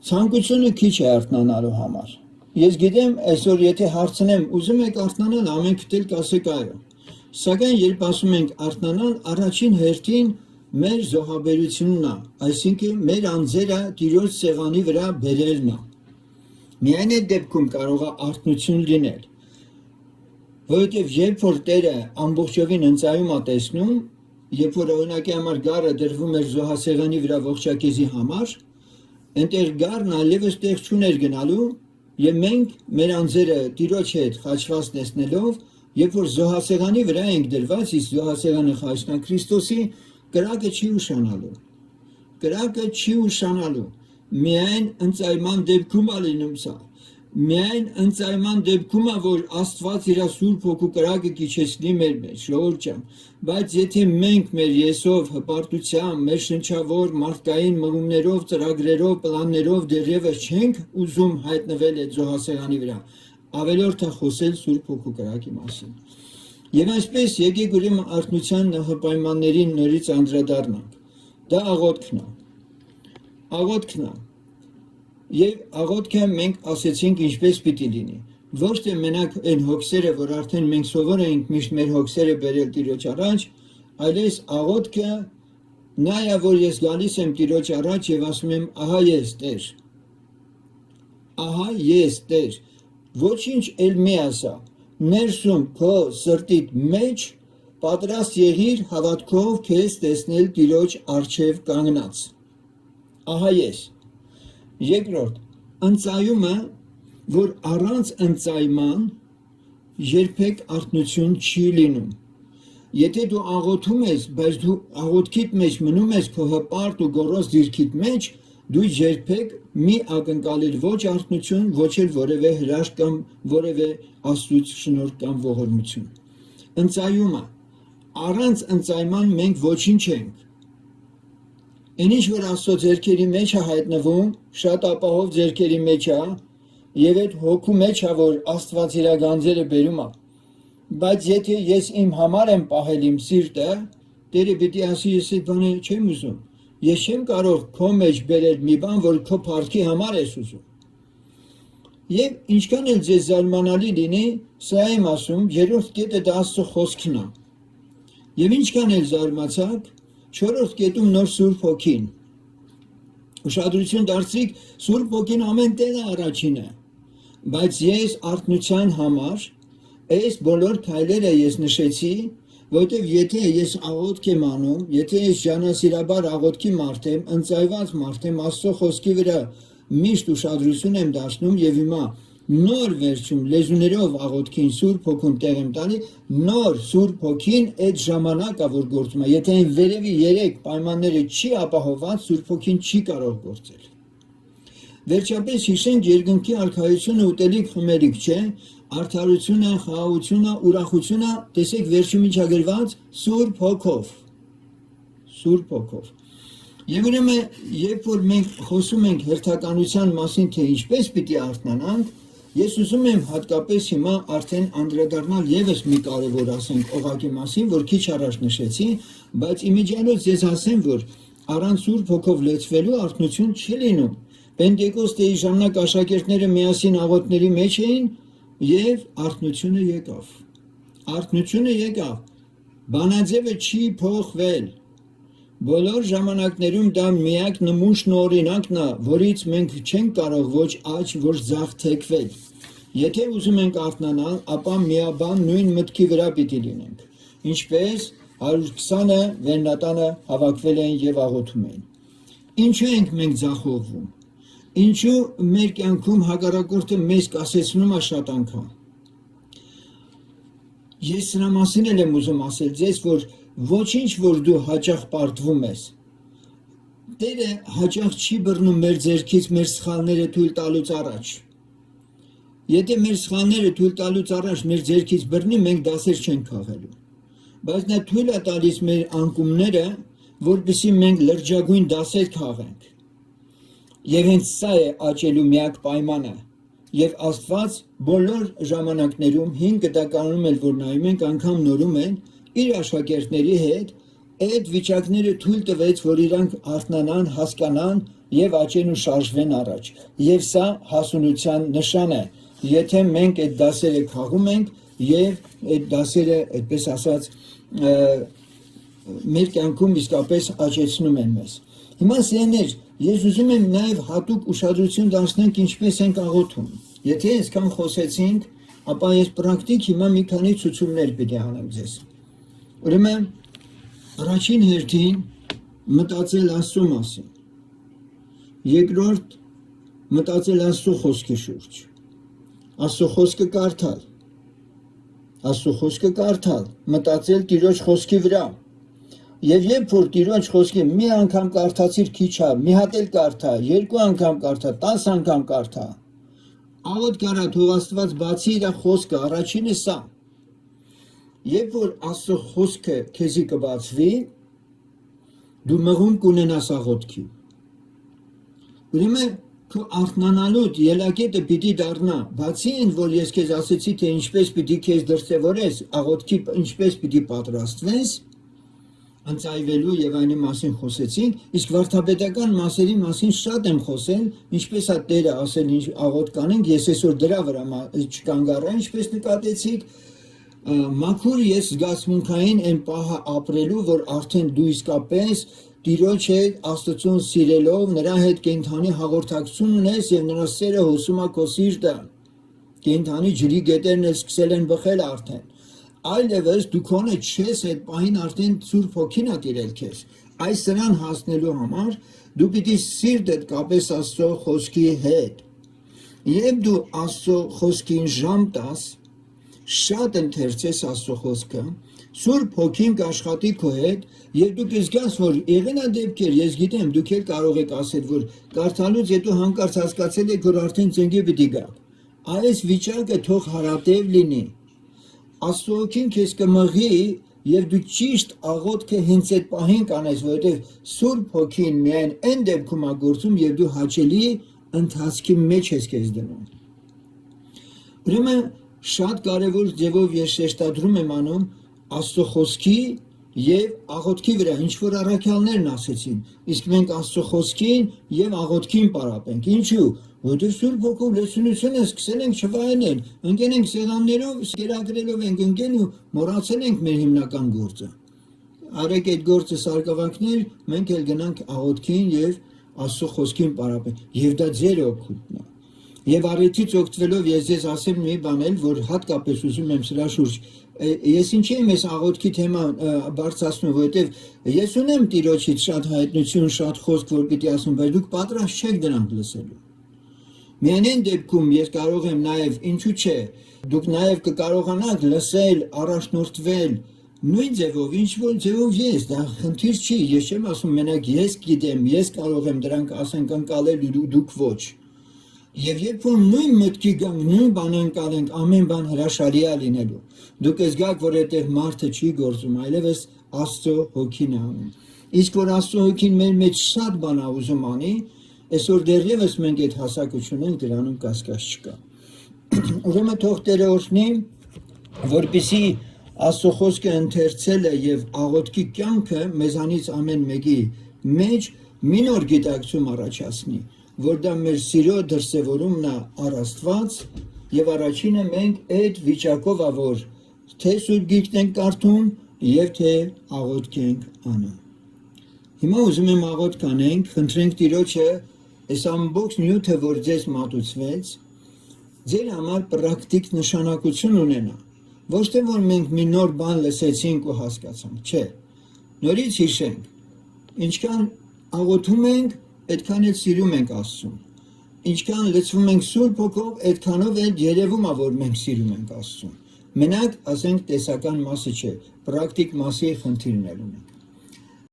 ցանկությունը քիչ է արթնանալու համար ես գիտեմ այսօր եթե հարցնեմ ուզում եք արթնանալ ամենքդ էլ կասեք այո սակայն երբ ասում ենք արթնանալ առաջին հերթին մեր զոհաբերությունն է այսինքն մեր անձերը Տիրոջ սեղանի վրա բերելն է միայն այդ դեպքում կարող է արթնություն լինել որովհետև երբ որ Տերը ամբողջովին ընծայում է տեսնում երբ որ օրինակի համար գառը դրվում էր զոհասեղանի վրա ողջակեզի համար այնտեղ գառն այլևս տեղ չուներ գնալու եւ մենք մեր անձերը Տիրոջ հետ խաչված տեսնելով երբ որ զոհասեղանի վրա ենք դրված իսկ զոհասեղանը խաչն է Քրիստոսի կրակը չի ուշանալու միայն ընծայման դեպքում է լինում սա միայն ընծայման դեպքում է որ Աստված իր Սուրբ Հոգու կրակը կիչեցնի մեր մեջ ժողովուրդ ջան բայց եթե մենք մեր եսով հպարտությամբ մեր շնչավոր մարդկային մղումներով ծրագրերով պլաններով դեռևս չենք ուզում հայտնվել այդ զոհասեղանի վրա ավելորդ է խոսել Սուրբ Հոգու կրակի մասին եւ այսպես եկեք ուրեմն արթնության նախապայմաններին նորից անդրադառնանք դա աղոթքն է եւ աղոթքը մենք ասեցինք ինչպես պիտի լինի ոչ թե մենակ այն հոգսերը որ արդեն մենք սովոր ենք միշտ մեր հոգսերը բերել Տիրոջ առաջ այլես աղոթքը նա է որ ես գալիս եմ Տիրոջ առաջ եւ ասում եմ ահա ես Տեր ոչինչ էլ մի ասա ներսում քո սրտիդ մեջ պատրաստ եղիր հավատքով քեզ տեսնել Տիրոջ առջև կանգնած ահա ես երկրորդ ընծայումը որ առանց ընծայման երբեք արթնություն չի լինում եթե դու աղոթում ես բայց դու աղոթքիդ մեջ մնում ես քո հպարտ ու գոռոզ դիրքիդ մեջ դու երբեք մի ակնկալիր ոչ արթնություն ոչ էլ որևէ հրաշք կամ որևէ Աստծուց շնորհք կամ ողորմություն ընծայումը առանց ընծայման մենք ոչինչ ենք Այն ինչ որ Աստծո ձեռքերի մեջ է հայտնվում, շատ ապահով ձեռքերի մեջ է, եւ այդ հոգու մեջ է, որ Աստված իր գանձերը բերում է։ Բայց եթե ես իմ համար եմ պահել իմ սիրտը, Տերը պիտի ասի ես այդ բանը չեմ ուզում։ Ես չեմ կարող քո մեջ բերել մի բան, որ քո փառքի համար ես ուզում։ Եվ ինչքան էլ ձեզ զարմանալի լինի, սա եմ ասում, երրորդ կետը դա Աստծո խոսքն է։ Եվ ինչքան էլ զարմացաք, չորրորդ կետում նոր Սուրբ Հոգին։ Ուշադրություն դարձրիք, Սուրբ Հոգին ամեն տեղ առաջինը, բայց ես արթնության համար այս բոլոր քայլերը ես նշեցի, որովհետև եթե ես աղոթք եմ անում, եթե ես ջանասիրաբար աղոթքի մարդ եմ, ընծայված մարդ եմ, Աստծո խոսքի վրա միշտ ուշադրություն եմ դարձնում եւ հիմա նոր վերջում լեզուներով աղոթքին Սուրբ Հոգուն տեղ եմ տալի, նոր Սուրբ Հոգին այդ ժամանակա որ գործում է, եթե այն վերևի 3 պայմանները չի ապահովված, Սուրբ Հոգին չի կարող գործել։ Վերջապես հիշենք երկնքի արքայությունը ուտելիք խմելիք չէ, արդարությունը, խաղաղությունը, ուրախությունը, տեսեք վերջում ինչ ա գրված Սուրբ Հոգով։ Սուրբ Հոգով։ Եվ ուրեմն, երբ որ մենք խոսում ենք հերթականության մասին, թե ինչպես պիտի արթնանանք, ես ուզում եմ հատկապես հիմա արդեն անդրադառնալ եւս մի կարևոր ասենք օղակի մասին, որ քիչ առաջ նշեցի, բայց իմիջիալոց ես ասեմ, որ առանց Սուրբ Հոգով լեցվելու արթնություն չի լինում։ Պենտեկոստեի ժամանակ աշակերտները միասին աղոթների մեջ էին եւ արթնությունը եկավ։ Արթնությունը եկավ։ Բանաձևը չի փոխվել։ Բոլոր ժամանակներում դա միակ նմուշն ու օրինակն է, որից մենք չենք կարող ոչ աճ, ոչ ձախ թեքվել։ Եթե ուզում ենք արթնանալ, ապա միաբան նույն մտքի վրա պիտի լինենք։ Ինչպես 120-ը վերնատանը հավաքվել էին եւ աղոթում էին։ Ինչու ենք մենք ձախողվում։ Ինչու մեր կյանքում հակառակորդը մեզ կասեցնում է շատ անգամ։ Ես սրա մասին եմ ուզում ասել ձեզ, որ ոչինչ որ դու հաճախ պարտվում ես։ Տերը հաճախ չի բռնում մեր ձեռքից մեր սխալները թույլ տալուց առաջ։ Եթե մեր սխալները թույլ տալուց առաջ մեր ձեռքից բռնի, մենք դասեր չենք քաղելու։ Բայց նա թույլ է տալիս մեր անկումները, որպեսզի մենք լրջագույն դասեր քաղենք։ Եվ հենց սա է աճելու միակ պայմանը։ Եվ Աստված բոլոր ժամանակներում 5 դականում էլ որ նայում ենք անգամ նորում են իր աշակերտների հետ այդ վիճակները թույլ տվեց, որ իրանք արթնանան, հասկանան եւ աճեն ու շարժվեն առաջ։ Եվ սա հասունության նշան է, եթե մենք այդ դասերը քաղում ենք եւ այդ դասերը, այդպես ասած, մեր կյանքում իսկապես աճեցնում են մեզ։ Հիմա սիրելիներ, ես ուզում եմ նաեւ հատուկ ուշադրություն դարձնենք ինչպես ենք աղոթում։ Եթե այսքան խոսեցինք, ապա ես պրակտիկ հիմա մի քանի ցուցումներ պիտի անեմ ձեզ։ Ուրեմն առաջին հերթին մտածել Աստծո մասին։ Երկրորդ մտածել Աստծո խոսքի շուրջ։ Աստծո խոսքը կարդալ։ Աստծո խոսքը կարդալ, մտածել Տիրոջ խոսքի վրա։ Եվ երբ որ Տիրոջ խոսքի մի անգամ կարդացիր քիչ է, մի հատ էլ կարդա, 2 անգամ կարդա, 10 անգամ կարդա։ Աղոթ կարա թող Աստված բացի իր խոսքը, առաջինը սա։ Երբ որ Աստծո խոսքը քեզի կբացվի, դու մղում կունենաս աղոթքի։ Ուրեմն քո արթնանալուց ելակետը պիտի դառնա, բացի այն, որ ես քեզ ասեցի, թե ինչպես պիտի քեզ դրսևորես, աղոթքի ինչպես պիտի պատրաստվես, ընծայվելու եւ այնի մասին խոսեցինք, իսկ վարդապետական մասերի մասին շատ եմ խոսել, ինչպես է Տերը ասել, ինչ աղոթ կանենք, ես այսօր դրա վրա չկանգառա, ինչպես նկատեցիք, մաքուր ես զգացմունքային այն պահը ապրելու, որ արդեն դու իսկապես Տիրոջ հետ Աստծուն սիրելով, նրա հետ կենդանի հաղորդակցություն ունես եւ նրա սերը հոսում է քո սիրտը։ Կենդանի ջրի գետերն էլ սկսել են բխել արդեն։ Այլևս դու քոնը չես այդ պահին արդեն Սուրբ Հոգին է տիրել քեզ։ Այս սրան հասնելու համար դու պիտի սիրտդ կապես Աստծո խոսքի հետ։ Եվ դու Աստծո խոսքին ժամ տաս, շատ ընթերցես Աստծո խոսքը, Սուրբ Հոգին կաշխատի քո հետ, եւ դու կզգաս, որ եղել է դեպքեր, ես գիտեմ, դուք էլ կարող եք ասել, որ կարդալուց հետո հանկարծ հասկացել եք, որ արդեն ծնկի պիտի գա։ Այս վիճակը թող հարատև լինի։ Աստծո Հոգին քեզ կմղի եւ դու ճիշտ աղոթքը հենց այդ պահին կանես, որովհետեւ Սուրբ Հոգին միայն այն դեպքում է գործում, եւ դու հաճելի ընթացքի մեջ ես քեզ դնում։ Ուրեմն շատ կարևոր ձևով ես շեշտադրում եմ անում Աստծո խոսքի եւ աղոթքի վրա, ինչ որ առաքյալներն ասեցին, իսկ մենք Աստծո խոսքին եւ աղոթքին պարապենք։ Ինչու՞։ Որտեղ Սուրբ Հոգով լեցունությունը սկսել ենք չվայելել, ընկել ենք սեղաններով, սկերագրելով ենք ընկել ու մոռացել ենք մեր հիմնական գործը։ Արեք այդ գործը սարկավանքներ, մենք էլ գնանք աղոթքին եւ Աստծո խոսքին պարապենք։ Եվ դա ձեր օգուտն է։ Եվ առիթից օգտվելով ես ձեզ ասեմ մի բան էլ, որ հատկապես ուզում եմ սրա շուրջ։ Ես ինչի եմ այս աղոթքի թեման բարձրացնում, որովհետև ես ունեմ Տիրոջից շատ հայտնություն, շատ խոսք, որ պիտի ասում, բայց դուք պատրաստ չեք դրանք լսելու։ Միայն այն դեպքում ես կարող եմ նաև, ինչու՞ չէ, դուք նաև կկարողանաք լսել, առաջնորդվել նույն ձևով, ինչ որ ձևով ես, դա խնդիր չի, ես չեմ ասում մենակ ես գիտեմ, ես կարող եմ դրանք ասենք անցալել ու դուք ոչ։ Եվ երբ որ նույն մտքի գանք, նույն բան անցալենք, ամեն բան հրաշալի է լինելու։ Դուք զգաք, որ այդտեղ մարդը չի գործում, այլևս Աստծո Հոգին է անում։ Իսկ որ Աստծո հոգին մեր մեջ շատ բան ա ուզում անի, այսօր դեռևս մենք այդ հասակություն ենք, դրանում կասկած չկա։ Ուրեմն թող Տերը օրհնի, որպեսզի Աստծո խոսքը ընթերցելը եւ աղոթքի կյանքը մեզանից ամեն մեկի մեջ մի նոր գիտակցում առաջացնի, որ դա մեր սիրո դրսևորումն է առ Աստված եւ առաջինը մենք այդ վիճակով ա որ թե Սուրբ Գիրքն ենք կարդում եւ թե աղոթք ենք անում։ Հիմա ուզում եմ աղոթք անենք, խնդրենք Տիրոջը այս ամբողջ նյութը, որ ձեզ մատուցվեց, ձեր համար պրակտիկ նշանակություն ունենա։ Ոչ թե որ մենք մի նոր բան լսեցինք ու հասկացանք, չէ։ Նորից հիշենք, ինչքան աղոթում ենք, այդքան էլ սիրում ենք Աստծուն։ Ինչքան լցվում ենք Սուրբ Հոգով, այդքանով էլ երևում է, որ մենք սիրում ենք Աստծուն։ Մենակ, ասենք, տեսական մասը չէ, պրակտիկ մասի խնդիրներ ունենք։